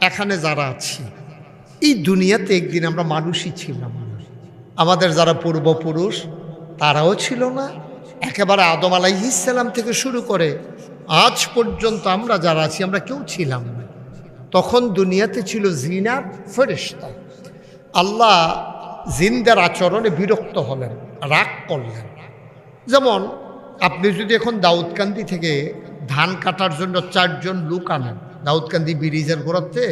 এখানে যারা আছি, এই দুনিয়াতে একদিন আমরা মানুষই ছিলাম। আমাদের যারা পূর্বপুরুষ তারাও ছিল না, একেবারে আদম আলাইহিস সালাম থেকে শুরু করে আজ পর্যন্ত আমরা যারা আছি আমরা কেউ ছিলাম না। তখন দুনিয়াতে ছিল জিন আর ফেরেশতা। আল্লাহ জিনদের আচরণে বিরক্ত হলেন, রাগ করলেন। যেমন আপনি যদি এখন দাউদকান্দি থেকে ধান কাটার জন্য 4 জন লোক আনেন, দাউদকান্দি ব্রিজের গোড়াতে